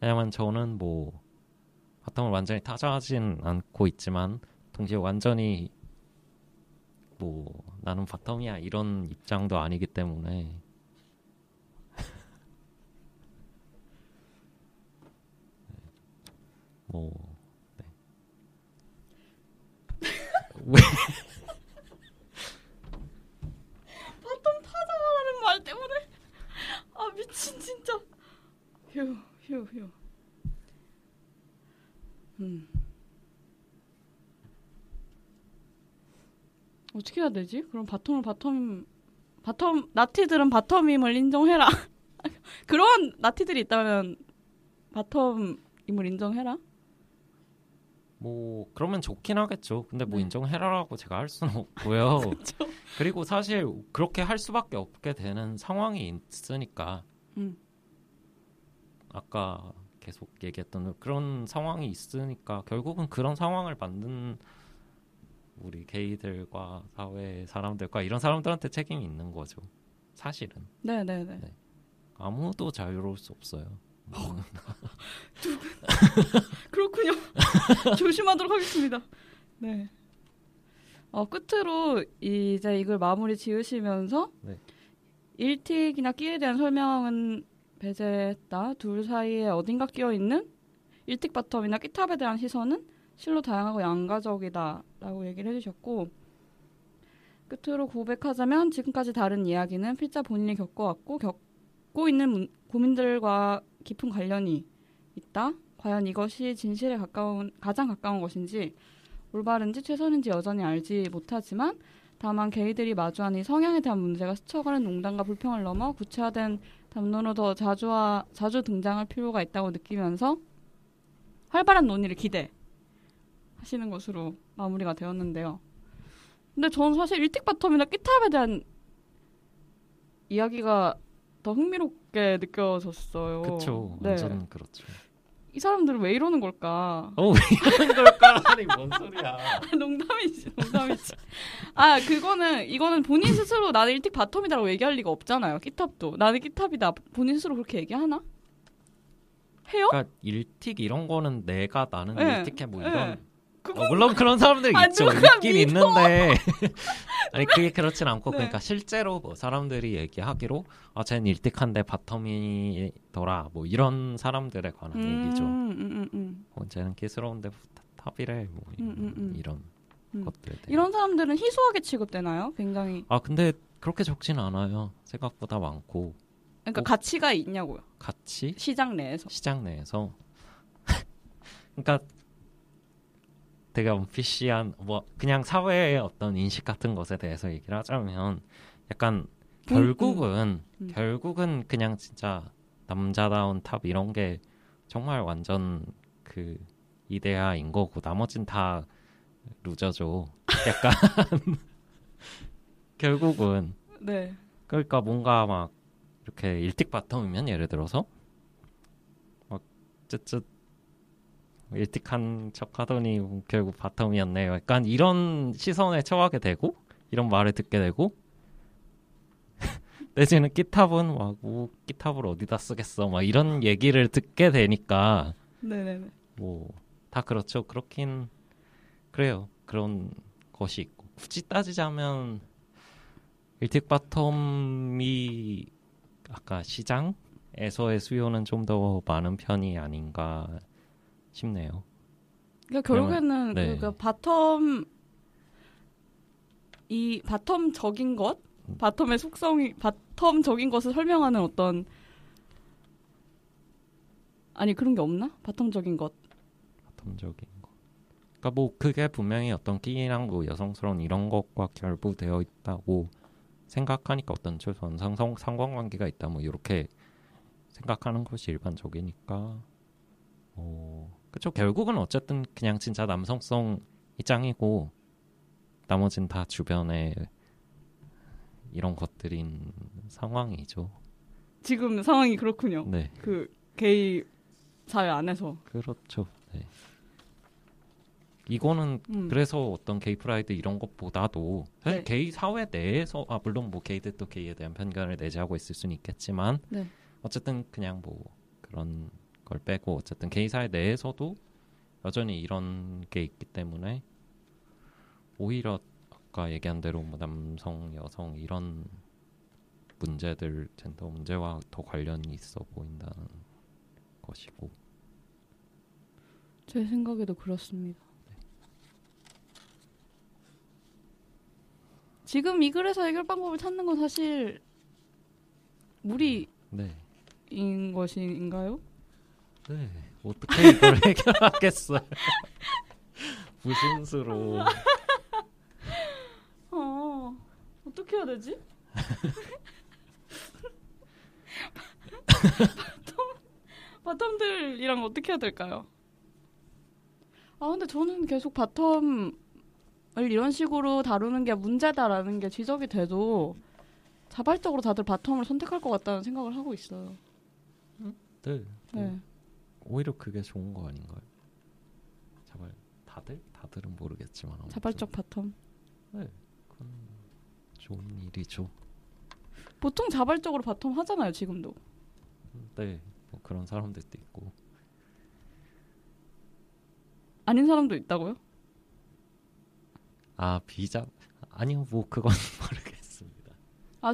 왜냐면 저는 뭐 바텀을 완전히 타자하진 않고 있지만 동시에 완전히 뭐 나는 바텀이야 이런 입장도 아니기 때문에 뭐 네. 왜 바텀 타자라는 말 때문에 미친 진짜. 휴. 어떻게 해야 되지? 그럼 바텀 나티들은 바텀임을 인정해라. 그런 나티들이 있다면 바텀임을 인정해라. 뭐 그러면 좋긴 하겠죠. 근데 뭐 네. 인정해라라고 제가 할 수는 없고요. 그리고 사실 그렇게 할 수밖에 없게 되는 상황이 있으니까 아까 계속 얘기했던 그런 상황이 있으니까 결국은 그런 상황을 만든 우리 게이들과 사회 사람들과 이런 사람들한테 책임이 있는 거죠. 사실은. 네. 아무도 자유로울 수 없어요. 그렇군요. 조심하도록 하겠습니다. 네. 끝으로 이제 이걸 마무리 지으시면서 네. 1틱이나 끼에 대한 설명은 배제했다. 둘 사이에 어딘가 끼어있는 일틱 바텀이나 끼탑에 대한 시선은 실로 다양하고 양가적이다라고 얘기를 해주셨고 끝으로 고백하자면 지금까지 다른 이야기는 필자 본인이 겪어왔고 겪고 있는 고민들과 깊은 관련이 있다. 과연 이것이 진실에 가장 가까운 것인지 올바른지 최선인지 여전히 알지 못하지만 다만 게이들이 마주하는 이 성향에 대한 문제가 스쳐가는 농담과 불평을 넘어 구체화된 담론으로 더 자주 등장할 필요가 있다고 느끼면서 활발한 논의를 기대하시는 것으로 마무리가 되었는데요. 근데 저는 사실 일틱 바텀이나 끼탑에 대한 이야기가 더 흥미롭게 느껴졌어요. 그렇죠. 완전 그렇죠. 이 사람들은 왜 이러는 걸까? 왜 이러는 걸까? 아니 뭔 소리야? 농담이지. 이거는 본인 스스로 나는 일틱 바텀이다라고 얘기할 리가 없잖아요. 끼탑도 나는 끼탑이다. 본인 스스로 그렇게 얘기하나? 해요? 그러니까 일틱 이런 거는 나는 네. 일틱해 뭐 이런. 네. 물론 그런 사람들 있죠. 있긴 있는데 아니 그게 그렇진 않고 네. 그러니까 실제로 뭐 사람들이 얘기하기로 쟤는 일틱한데 바텀이더라 뭐 이런 사람들에 관한 얘기죠. 쟤는 기스러운데 탑이래 뭐 이런 것들. 이런 사람들은 희소하게 취급되나요? 굉장히. 근데 그렇게 적진 않아요. 생각보다 많고. 그러니까 가치가 있냐고요. 가치? 시장 내에서. 그러니까 되게 언피시한 뭐 그냥 사회의 어떤 인식 같은 것에 대해서 얘기를 하자면 약간 결국은 그냥 진짜 남자다운 탑 이런 게 정말 완전 그 이데아인 거고 나머진 다 루저죠. 약간 결국은. 네. 그러니까 뭔가 막 이렇게 일틱 바텀이면 예를 들어서 막 쯧쯧 일틱한 척 하더니 결국 바텀이었네요. 약간 이런 시선에 처하게 되고 이런 말을 듣게 되고 내지는 끼탑은 뭐 끼탑을 어디다 쓰겠어 막 이런 얘기를 듣게 되니까 네네네. 뭐 다 그렇죠. 그렇긴 그래요. 그런 것이 있고 굳이 따지자면 일틱 바텀이 아까 시장에서의 수요는 좀 더 많은 편이 아닌가 싶네요. 그러니까 결국에는 네. 그 바텀적인 것, 바텀의 속성이 바텀적인 것을 설명하는 어떤 그런 게 없나? 바텀적인 것. 그러니까 뭐 그게 분명히 어떤 끼랑 뭐 여성스러운 이런 것과 결부되어 있다고 생각하니까 어떤 최소한 상관관계가 있다 뭐 이렇게 생각하는 것이 일반적이니까. 그쵸. 결국은 어쨌든 그냥 진짜 남성성 입장이고 나머진 다 주변에 이런 것들인 상황이죠. 지금 상황이 그렇군요. 네. 그 게이 사회 안에서. 그렇죠. 네. 이거는 그래서 어떤 게이 프라이드 이런 것보다도 사실 네. 게이 사회 내에서 물론 뭐 게이들도 게이에 대한 편견을 내재하고 있을 수는 있겠지만 네. 어쨌든 그냥 뭐 그런 걸 빼고 어쨌든 게이 사회 내에서도 여전히 이런 게 있기 때문에 오히려 아까 얘기한 대로 뭐 남성, 여성 이런 문제들 젠더 문제와 더 관련이 있어 보인다는 것이고 제 생각에도 그렇습니다. 네. 지금 이 글에서 해결 방법을 찾는 건 사실 무리인 것인가요? 네. 어떻게 이걸 해결하겠어요? 무슨 수로? 어떻게 해야 되지? 바텀들이랑 어떻게 해야 될까요? 근데 저는 계속 바텀을 이런 식으로 다루는 게 문제다라는 게 지적이 돼도 자발적으로 다들 바텀을 선택할 것 같다는 생각을 하고 있어요. 네. 오히려 그게 좋은 거 아닌가요? 다들은 모르겠지만 아무튼. 자발적 바텀. 네, 그건 좋은 일이죠. 보통 자발적으로 바텀 하잖아요, 지금도. 네, 뭐 그런 사람들도 있고. 아닌 사람도 있다고요? 아니요, 뭐 그건 모르겠습니다.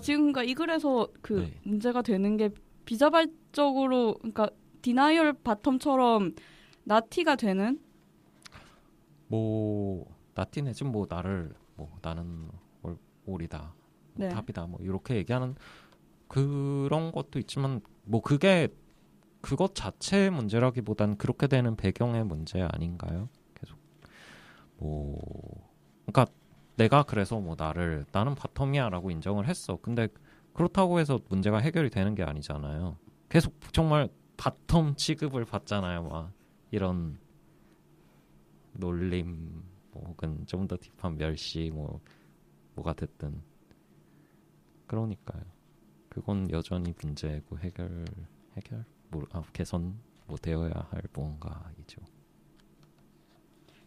지금 그러니까 이 글에서 네. 문제가 되는 게 비자발적으로, 그러니까 디나이얼 바텀처럼 나티가 되는? 뭐 나티 내지 뭐 나를 뭐 나는 올이다, 뭐 네. 탑이다, 뭐 이렇게 얘기하는 그런 것도 있지만 뭐 그게 그것 자체의 문제라기보단 그렇게 되는 배경의 문제 아닌가요? 계속 뭐 그러니까 내가 그래서 뭐 나는 바텀이야라고 인정을 했어. 근데 그렇다고 해서 문제가 해결이 되는 게 아니잖아요. 계속 정말 바텀 취급을 받잖아요. 막 이런 놀림 뭐 혹은 좀 더 딥한 멸시 뭐가 됐든 그러니까요. 그건 여전히 문제고 개선 뭐 되어야 할 무언가이죠.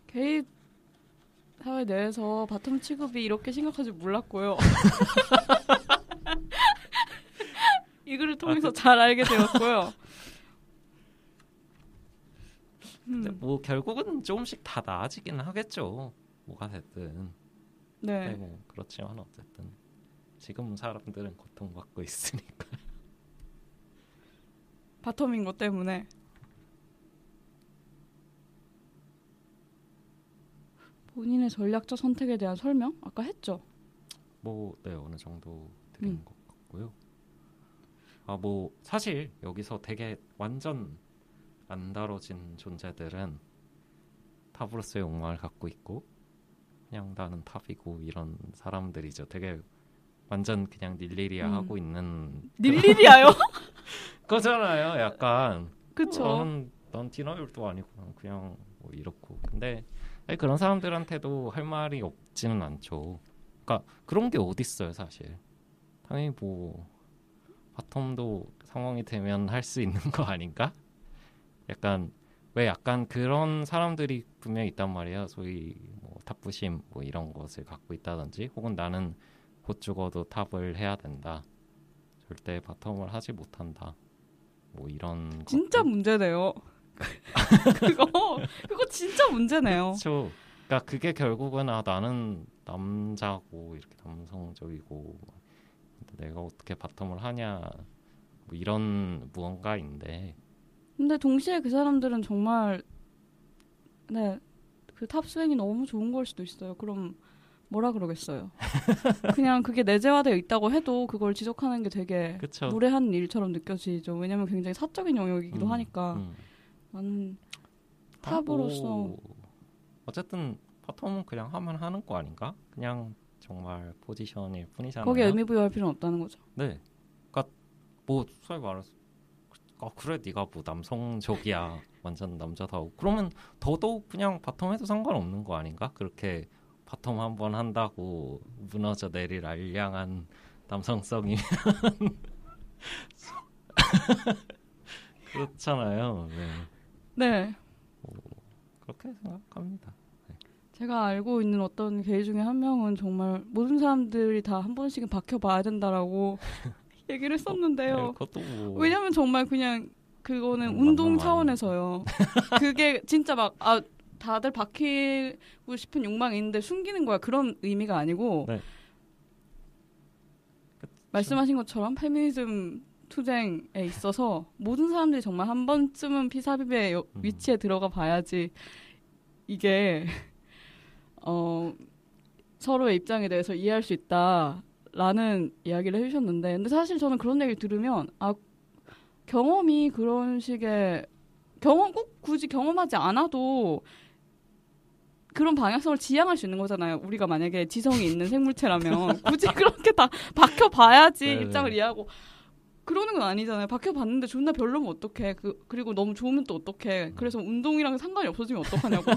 게이 사회 내에서 바텀 취급이 이렇게 심각한지 몰랐고요. 이 글을 통해서 잘 알게 되었고요. 근데 뭐 결국은 조금씩 다 나아지긴 하겠죠. 뭐가 됐든. 네. 뭐 그렇지만 어쨌든 지금 사람들은 고통받고 있으니까. 바텀인 것 때문에. 본인의 전략적 선택에 대한 설명? 아까 했죠? 뭐 네, 어느 정도 드린 것 같고요. 아 뭐 사실 여기서 되게 완전 안 다뤄진 존재들은 탑으로서의 욕망을 갖고 있고 그냥 나는 탑이고 이런 사람들이죠. 되게 완전 그냥 닐리리아 하고 있는 닐리리아요? 거잖아요. 약간 그쵸. 넌 디너율도 아니고 그냥 뭐 이렇고. 근데 그런 사람들한테도 할 말이 없지는 않죠. 그러니까 그런 게 어딨어요, 사실. 당연히 뭐 바텀도 상황이 되면 할 수 있는 거 아닌가? 약간 그런 사람들이 분명히 있단 말이에요. 소위 뭐 탑부심 뭐 이런 것을 갖고 있다든지, 혹은 나는 곧 죽어도 탑을 해야 된다. 절대 바텀을 하지 못한다. 뭐 이런 진짜 것들. 문제네요. 그거 진짜 문제네요. 그렇죠. 그러니까 그게 결국은 나는 남자고 이렇게 남성적이고 내가 어떻게 바텀을 하냐 뭐 이런 무언가인데. 근데 동시에 그 사람들은 정말 그 탑스윙이 너무 좋은 걸 수도 있어요. 그럼 뭐라 그러겠어요. 그냥 그게 내재화되어 있다고 해도 그걸 지속하는 게 되게 그쵸. 무례한 일처럼 느껴지죠. 왜냐면 굉장히 사적인 영역이기도 하니까. 나는 탑으로서 뭐 어쨌든 바텀은 그냥 하면 하는 거 아닌가? 그냥 정말 포지션일 뿐이잖아요. 거기에 의미 부여할 필요는 없다는 거죠. 네. 그러니까 뭐 소위 말해서 그래 네가 뭐 남성적이야 완전 남자다워 그러면 더더욱 그냥 바텀 해도 상관없는 거 아닌가? 그렇게 바텀 한번 한다고 무너져 내릴 알량한 남성성이면 그렇잖아요. 네. 네. 그렇게 생각합니다. 제가 알고 있는 어떤 게이 중에 한 명은 정말 모든 사람들이 다 한 번씩은 박혀봐야 된다라고 얘기를 했었는데요. 네, 그것도 뭐... 왜냐면 정말 그냥 그거는 운동 차원에서요. 그게 진짜 다들 박히고 싶은 욕망이 있는데 숨기는 거야. 그런 의미가 아니고 네. 말씀하신 것처럼 페미니즘 투쟁에 있어서 모든 사람들이 정말 한 번쯤은 피사비의 위치에 들어가 봐야지 이게 서로의 입장에 대해서 이해할 수 있다라는 이야기를 해주셨는데, 근데 사실 저는 그런 얘기를 들으면 경험이 그런 식의 꼭 굳이 경험하지 않아도 그런 방향성을 지향할 수 있는 거잖아요. 우리가 만약에 지성이 있는 생물체라면 굳이 그렇게 다 박혀봐야지 네네. 입장을 이해하고 그러는 건 아니잖아요. 박혀봤는데 존나 별로면 어떡해. 그리고 너무 좋으면 또 어떡해. 그래서 운동이랑 상관이 없어지면 어떡하냐고.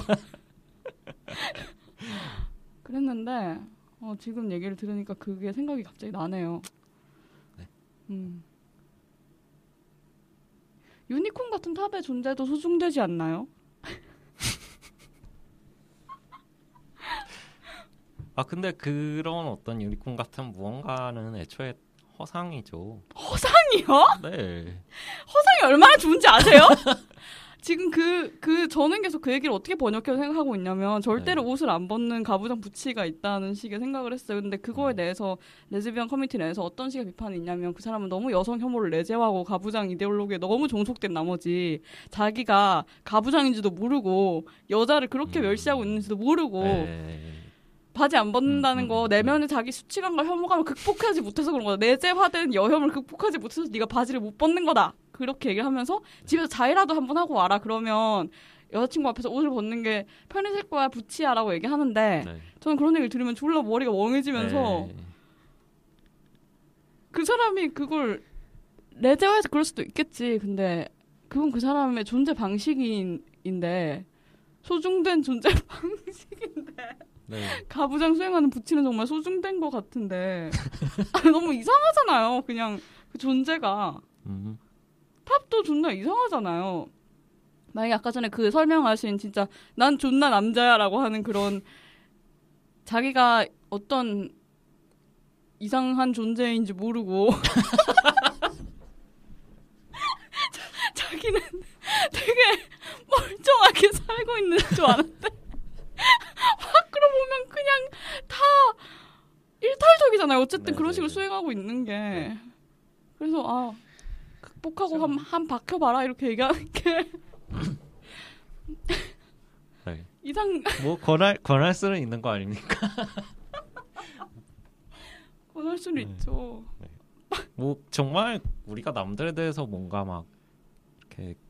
그랬는데 지금 얘기를 들으니까 그게 생각이 갑자기 나네요. 네. 유니콘 같은 탑의 존재도 소중되지 않나요? 근데 그런 어떤 유니콘 같은 무언가는 애초에 허상이죠. 허상이요? 네. 허상이 얼마나 좋은지 아세요? 지금 저는 계속 그 얘기를 어떻게 번역해서 생각하고 있냐면 절대로 옷을 안 벗는 가부장 부치가 있다는 식의 생각을 했어요. 근데 그거에 대해서 레즈비언 커뮤니티 내에서 어떤 식의 비판이 있냐면 그 사람은 너무 여성 혐오를 내재화하고 가부장 이데올로기에 너무 종속된 나머지 자기가 가부장인지도 모르고 여자를 그렇게 멸시하고 있는지도 모르고 바지 안 벗는다는 거 내면에 자기 수치감과 혐오감을 극복하지 못해서 그런 거다. 내재화된 여혐을 극복하지 못해서 네가 바지를 못 벗는 거다. 그렇게 얘기를 하면서 집에서 자해라도 한번 하고 와라. 그러면 여자친구 앞에서 옷을 벗는 게 편해질 거야. 부치야라고 얘기하는데 저는 그런 얘기를 들으면 졸라 머리가 멍해지면서 그 사람이 그걸 내재화해서 그럴 수도 있겠지. 근데 그건 그 사람의 존재 방식인데 소중된 존재 방식인데 가부장 수행하는 부치는 정말 소중된 것 같은데 너무 이상하잖아요. 그냥 그 존재가 탑도 존나 이상하잖아요. 만약에 아까 전에 그 설명하신 진짜 난 존나 남자야라고 하는 그런 자기가 어떤 이상한 존재인지 모르고 자기는 되게 멀쩡하게 살고 있는 줄 알았는데 밖으로 보면 그냥 다 일탈적이잖아요. 어쨌든 그런 식으로 수행하고 있는 게. 그래서 극복하고 한 박혀봐라 이렇게 얘기하는 게 이상. 뭐 권할 수는 있는 거 아닙니까? 권할 수는 있죠. 뭐 정말 우리가 남들에 대해서 뭔가 막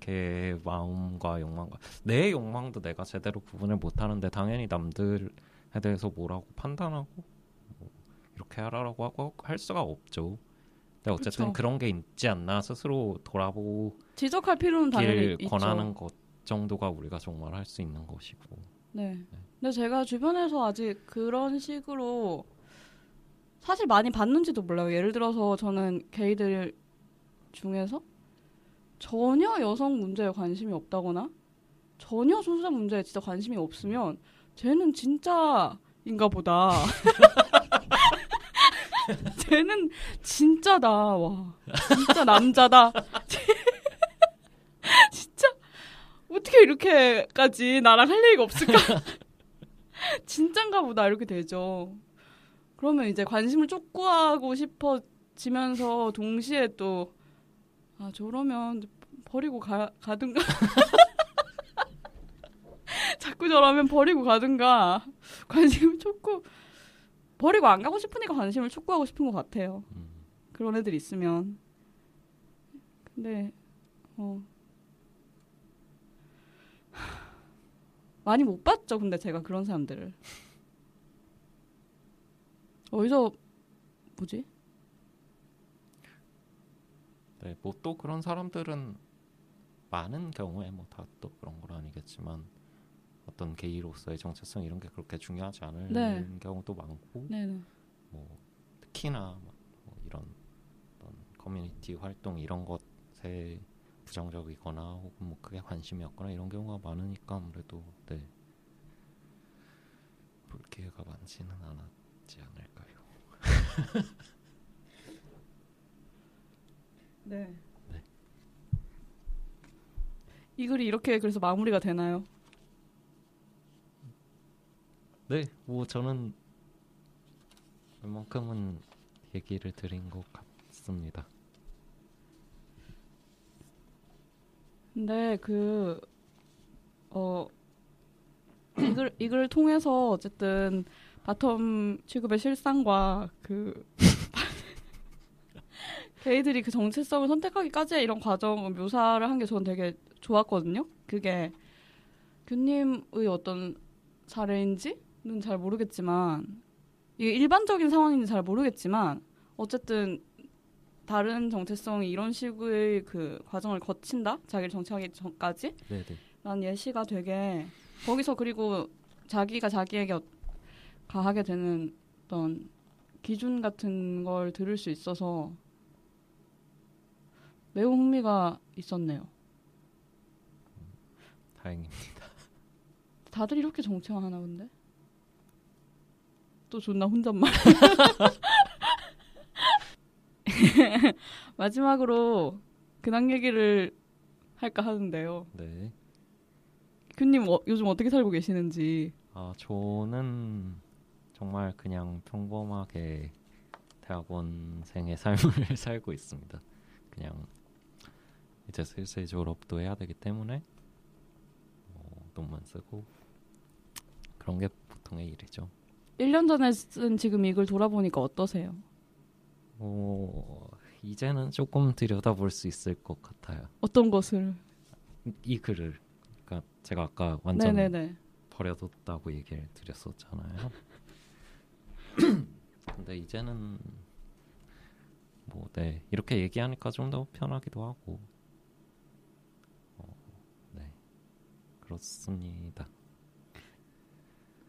걔 마음과 욕망과 내 욕망도 내가 제대로 구분을 못하는데 당연히 남들에 대해서 뭐라고 판단하고 뭐 이렇게 하라고 하고 할 수가 없죠. 근데 어쨌든 그쵸. 그런 게 있지 않나 스스로 돌아보고 지적할 필요는 당연히 있죠. 권하는 것 정도가 우리가 정말 할 수 있는 것이고. 네. 근데 제가 주변에서 아직 그런 식으로 사실 많이 봤는지도 몰라요. 예를 들어서 저는 게이들 중에서 전혀 여성 문제에 관심이 없다거나 전혀 소수자 문제에 진짜 관심이 없으면 쟤는 진짜인가 보다. 쟤는 진짜다. 와, 진짜 남자다. 진짜 어떻게 이렇게까지 나랑 할 얘기가 없을까? 진짠가 보다 이렇게 되죠. 그러면 이제 관심을 촉구하고 싶어지면서 동시에 또 저러면 버리고 가든가. 자꾸 저러면 버리고 가든가. 관심을 버리고 안 가고 싶으니까 관심을 촉구하고 싶은 것 같아요. 그런 애들 있으면. 근데 많이 못 봤죠. 근데 제가 그런 사람들을 어디서 뭐지? 네, 뭐 또 그런 사람들은 많은 경우에 뭐 다 또 그런 건 아니겠지만 어떤 게이로서의 정체성 이런 게 그렇게 중요하지 않은 경우도 많고, 뭐 특히나 뭐 이런 커뮤니티 활동 이런 것에 부정적이거나 혹은 뭐 크게 관심이 없거나 이런 경우가 많으니까 아무래도 볼 기회가 많지는 않았지 않을까요? 네. 이 글이 이렇게 그래서 마무리가 되나요? 네, 뭐 저는 웬만큼은 얘기를 드린 것 같습니다. 근데 이 글을 통해서 어쨌든 바텀 취급의 실상과 게이들이 그 정체성을 선택하기까지의 이런 과정을 묘사를 한 게 저는 되게 좋았거든요. 그게 균님의 어떤 사례인지는 잘 모르겠지만 이게 일반적인 상황인지 잘 모르겠지만 어쨌든 다른 정체성이 이런 식의 그 과정을 거친다? 자기를 정체하기 전까지? 라는 예시가 되게 거기서 그리고 자기가 자기에게 가하게 되는 어떤 기준 같은 걸 들을 수 있어서 매우 흥미가 있었네요. 다행입니다. 다들 이렇게 정체화하나 근데? 또 존나 혼잣말. 마지막으로 근황 얘기를 할까 하는데요. 네. 균님 요즘 어떻게 살고 계시는지. 저는 정말 그냥 평범하게 대학원생의 삶을 살고 있습니다. 그냥 이제 슬슬 졸업도 해야 되기 때문에 논문 쓰고 그런 게 보통의 일이죠. 1년 전에 쓴 지금 이 글 돌아보니까 어떠세요? 이제는 조금 들여다볼 수 있을 것 같아요. 어떤 것을? 이 글을. 그러니까 제가 아까 완전 네네네. 버려뒀다고 얘기를 드렸었잖아요. 근데 이제는 네, 이렇게 얘기하니까 좀 더 편하기도 하고 네, 그렇습니다.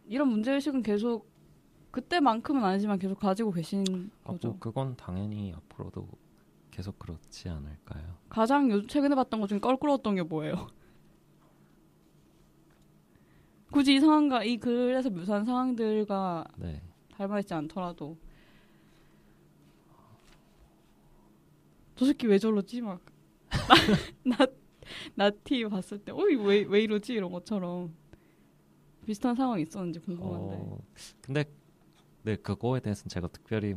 이런 문제의식은 계속 그때만큼은 아니지만 계속 가지고 계신 거죠? 그건 당연히 앞으로도 계속 그렇지 않을까요? 가장 요즘 최근에 봤던 것 중에 껄끄러웠던 게 뭐예요? 굳이 이 글에서 묘사한 상황들과 네. 닮아있지 않더라도 저 새끼 왜 저러지? 막 나티 봤을 때 왜 이러지? 이런 것처럼 비슷한 상황이 있었는지 궁금한데. 근데 네, 그거에 대해서는 제가 특별히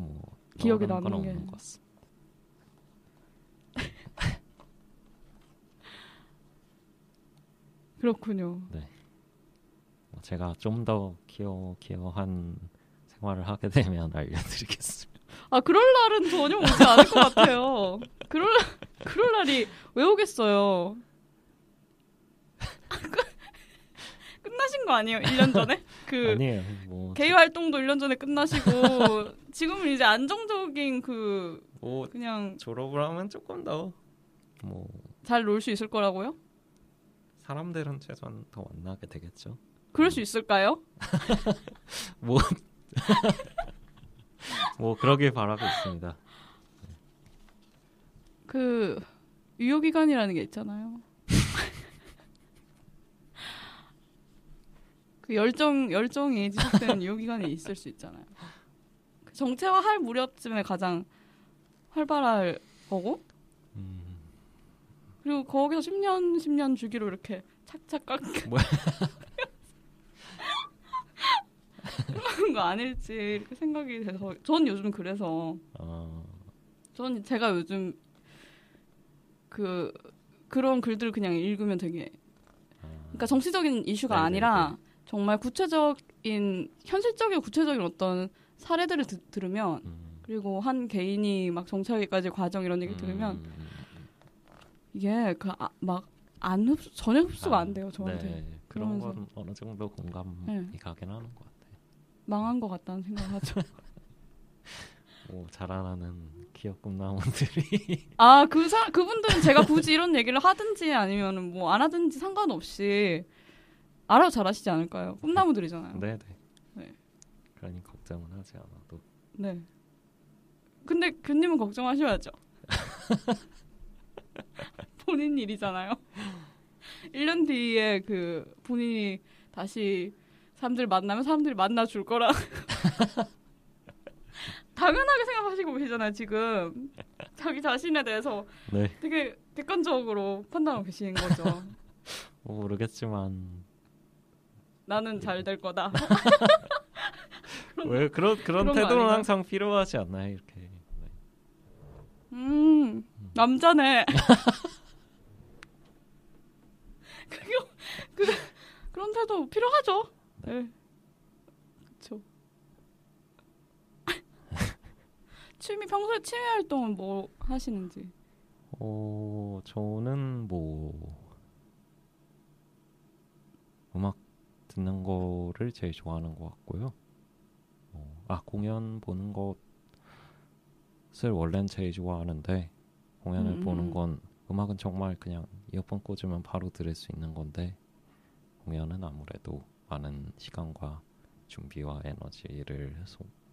기억에 떠오르는 건 남는 게 없는 것 같습니다. 그렇군요. 네. 제가 좀 더 기여한 생활을 하게 되면 알려드리겠습니다. 그럴 날은 전혀 오지 않을 것 같아요. 그럴 날이 왜 오겠어요? 끝나신 거 아니에요? 1년 전에? 아니에요. 개요 활동도 1년 전에 끝나시고 지금은 이제 안정적인 그냥 졸업을 하면 조금 더 잘 놀 수 있을 거라고요? 사람들은 최소한 더 만나게 되겠죠. 그럴 수 있을까요? 그러길 바라고 있습니다. 유효기간이라는 게 있잖아요. 열정이 지속되는 유효기간이 있을 수 있잖아요. 정체화할 무렵쯤에 가장 활발할 거고, 그리고 거기서 10년 주기로 이렇게 착착 깎는 그런 거 아닐지 이렇게 생각이 돼서 전 요즘 그래서 제가 요즘 그런 글들을 그냥 읽으면 되게 그러니까 정치적인 이슈가 네네네. 아니라 정말 현실적이고 구체적인 어떤 사례들을 들으면 그리고 한 개인이 막 정치하기까지 과정 이런 얘기 들으면 이게 전혀 흡수가 안 돼요 저한테. 네, 그런 건 어느 정도 공감이 가긴 하는 것 같아요. 망한 것 같다는 생각하죠. 자라나는 기업 꿈나무들이 그분들은 제가 굳이 이런 얘기를 하든지 아니면 안 하든지 상관없이 알아서 잘하시지 않을까요? 꿈나무들이잖아요. 네네. 네. 그러니 걱정은 하지 않아도. 네. 근데 교님은 걱정하셔야죠. 본인 일이잖아요. 1년 뒤에 본인이 다시 사람들 만나면 사람들이 만나줄 거라 당연하게 생각하시고 계시잖아요. 지금 자기 자신에 대해서 네. 되게 객관적으로 판단하고 계시는 거죠. 모르겠지만 나는 잘 될 거다. 왜 그런 태도는 항상 필요하지 않나요? 이렇게. 남자네. 그런 태도 필요하죠. 네. 그렇죠. 평소에 취미 활동은 뭐 하시는지? 저는 음악 듣는 거를 제일 좋아하는 것 같고요. 공연 보는 것을 원래는 제일 좋아하는데 공연을 보는 건 음악은 정말 그냥 이어폰 꽂으면 바로 들을 수 있는 건데 공연은 아무래도 많은 시간과 준비와 에너지를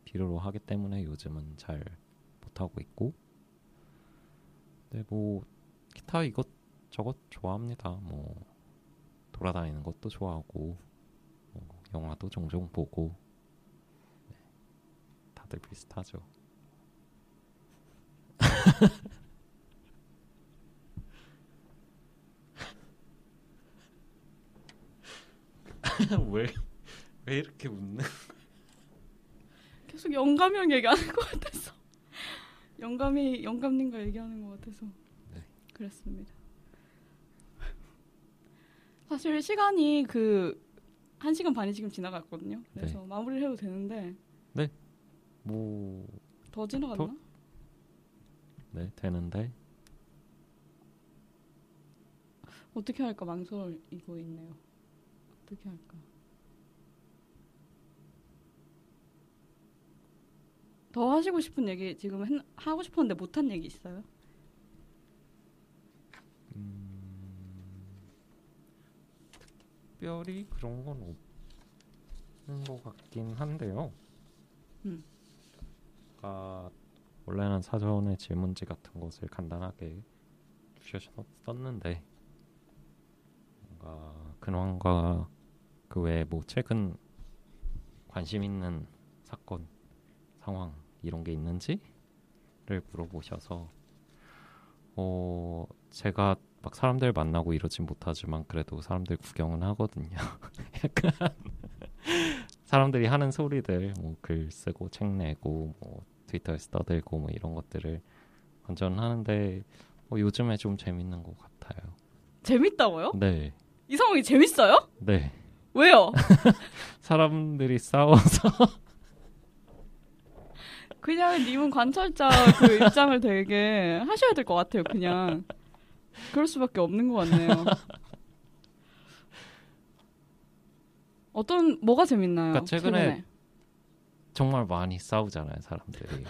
필요로 하기 때문에 요즘은 잘 못하고 있고 근데 기타 이것저것 좋아합니다. 돌아다니는 것도 좋아하고 영화도 종종 보고 네, 다들 비슷하죠. 왜 이렇게 웃는? 계속 영감형 얘기하는 것 같아서 영감님과 얘기하는 것 같아서 네. 그랬습니다. 사실 시간이 1시간 반이 지금 지나갔거든요. 그래서 네. 마무리를 해도 되는데 뭐 더 지나갔나? 네, 되는데 어떻게 할까 망설이고 있네요. 어떻게 할까? 더 하시고 싶은 얘기 지금 하고 싶었는데 못한 얘기 있어요? 특별히 그런 건 없는 것 같긴 한데요. 원래는 사전에 질문지 같은 것을 간단하게 주셨었는데 뭔가 근황과 그 외에 뭐 최근 관심 있는 사건, 상황 이런 게 있는지를 물어보셔서 제가 막 사람들 만나고 이러진 못하지만 그래도 사람들 구경은 하거든요. 약간 사람들이 하는 소리들, 뭐 글 쓰고 책 내고 뭐 트위터에서 떠들고 뭐 이런 것들을 완전 하는데 요즘에 좀 재밌는 것 같아요. 재밌다고요? 네. 이 상황이 재밌어요? 네. 왜요? 사람들이 싸워서 그냥 님은 관찰자 입장을 되게 하셔야 될 것 같아요. 그냥 그럴 수밖에 없는 것 같네요. 뭐가 재밌나요? 그러니까 최근에 정말 많이 싸우잖아요, 사람들이.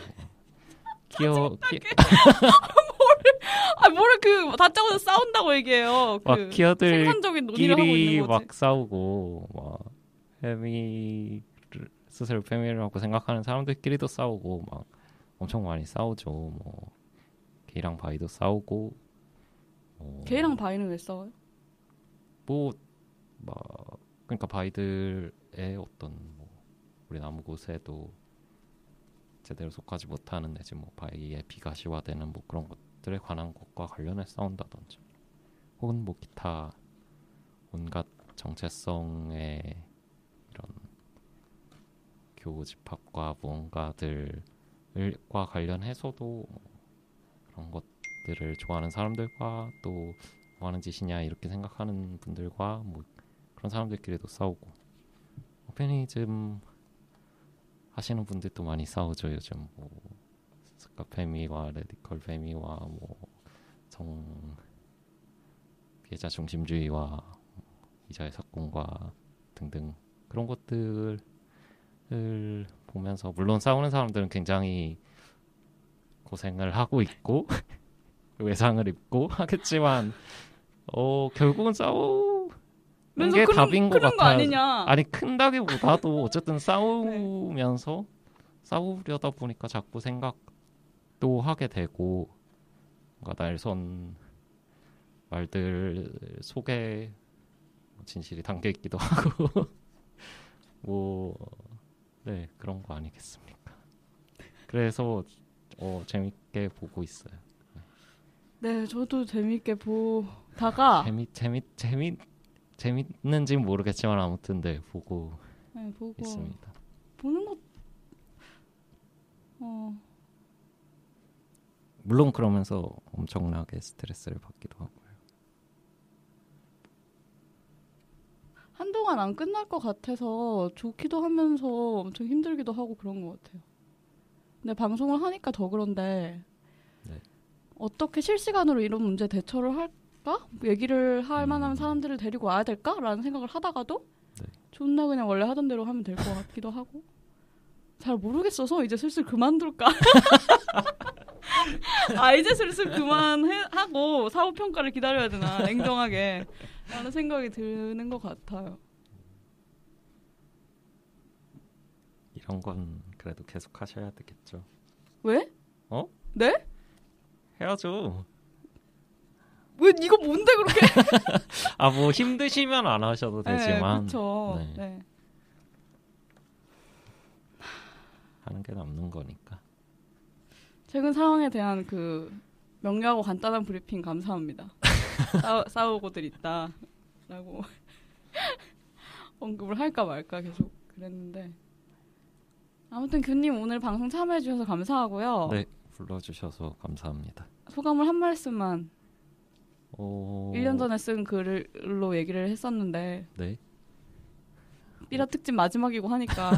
뭐를 다짜고짜 싸운다고 얘기해요. 막 생산적인 논의를 하고 있는 키어들끼리 거지. 막 싸우고 막 스스로 페미라고 생각하는 사람들끼리도 싸우고 막 엄청 많이 싸우죠. 뭐 게이랑 바이도 싸우고. 게이랑 바이는 왜 싸워요? 그러니까 바이들의 어떤 우리 나무곳에도 제대로 속하지 못하는 내지 바이의 비가시화되는 그런 것들에 관한 것과 관련해 싸운다든지 혹은 기타 온갖 정체성의 이런 교집합과 무언가들과 관련해서도 그런 것들을 좋아하는 사람들과 또 뭐 하는 짓이냐 이렇게 생각하는 분들과 그런 사람들끼리도 싸우고 페미니즘 하시는 분들도 많이 싸우죠. 요즘 스카 페미와 레디컬 페미와 성 피해자 중심주의와 이자의 사건과 등등 그런 것들을 보면서 물론 싸우는 사람들은 굉장히 고생을 하고 있고 외상을 입고 하겠지만 결국은 싸우는 게 답인 것 같아요. 거 아니냐? 아니 큰다기보다도 어쨌든 싸우면서 싸우려다 보니까 자꾸 생각도 하게 되고 뭔가 날선 말들 속에 진실이 담겨 있기도 하고 네 그런 거 아니겠습니까? 그래서 재밌게 보고 있어요. 네, 저도 재밌게 보다가 재밌는지는 모르겠지만 아무튼 보고 있습니다. 보는 것 물론 그러면서 엄청나게 스트레스를 받기도 하고요. 한동안 안 끝날 것 같아서 좋기도 하면서 엄청 힘들기도 하고 그런 것 같아요. 근데 방송을 하니까 더 그런데 네. 어떻게 실시간으로 이런 문제 대처를 할까? 얘기를 할 만한 사람들을 데리고 와야 될까라는 생각을 하다가도 존나 그냥 원래 하던 대로 하면 될 것 같기도 하고 잘 모르겠어서 이제 슬슬 그만둘까? 이제 슬슬 그만하고 사후평가를 기다려야 되나 냉정하게 라는 생각이 드는 것 같아요. 이런 건 그래도 계속 하셔야 되겠죠. 왜? 네? 해야죠. 왜 이거 뭔데 그렇게? 힘드시면 안 하셔도 되지만. 그렇죠. 네. 하는 게 남는 거니까. 최근 상황에 대한 명료하고 간단한 브리핑 감사합니다. 싸우고들 있다라고. 언급을 할까 말까 계속 그랬는데 아무튼 교님 오늘 방송 참여해 주셔서 감사하고요. 네, 불러주셔서 감사합니다. 소감을 한 말씀만. 1년 전에 쓴 글로 얘기를 했었는데 네. 삐라 특집 마지막이고 하니까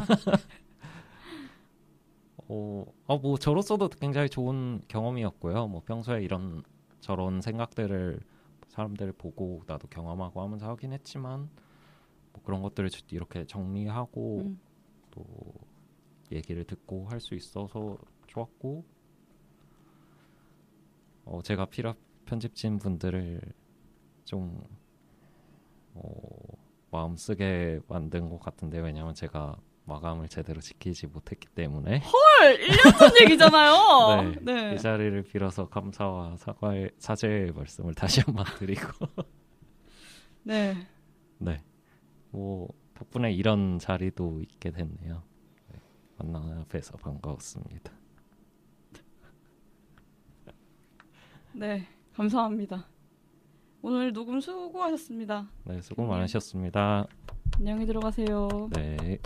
뭐 저로서도 굉장히 좋은 경험이었고요. 뭐 평소에 이런 저런 생각들을 사람들 보고 나도 경험하고 하면서 하긴 했지만 뭐 그런 것들을 이렇게 정리하고 또 얘기를 듣고 할 수 있어서 좋았고 제가 피라 편집진 분들을 좀 마음 쓰게 만든 것 같은데 왜냐하면 제가 마감을 제대로 지키지 못했기 때문에 헐 1년 전 얘기잖아요. 네. 이 자리를 빌어서 감사와 사죄의 말씀을 다시 한번 드리고 네. 뭐 덕분에 이런 자리도 있게 됐네요. 네. 만나 뵈서 반가웠습니다. 네, 감사합니다. 오늘 녹음 수고하셨습니다. 네, 수고 많으셨습니다. 안녕히 들어가세요. 네.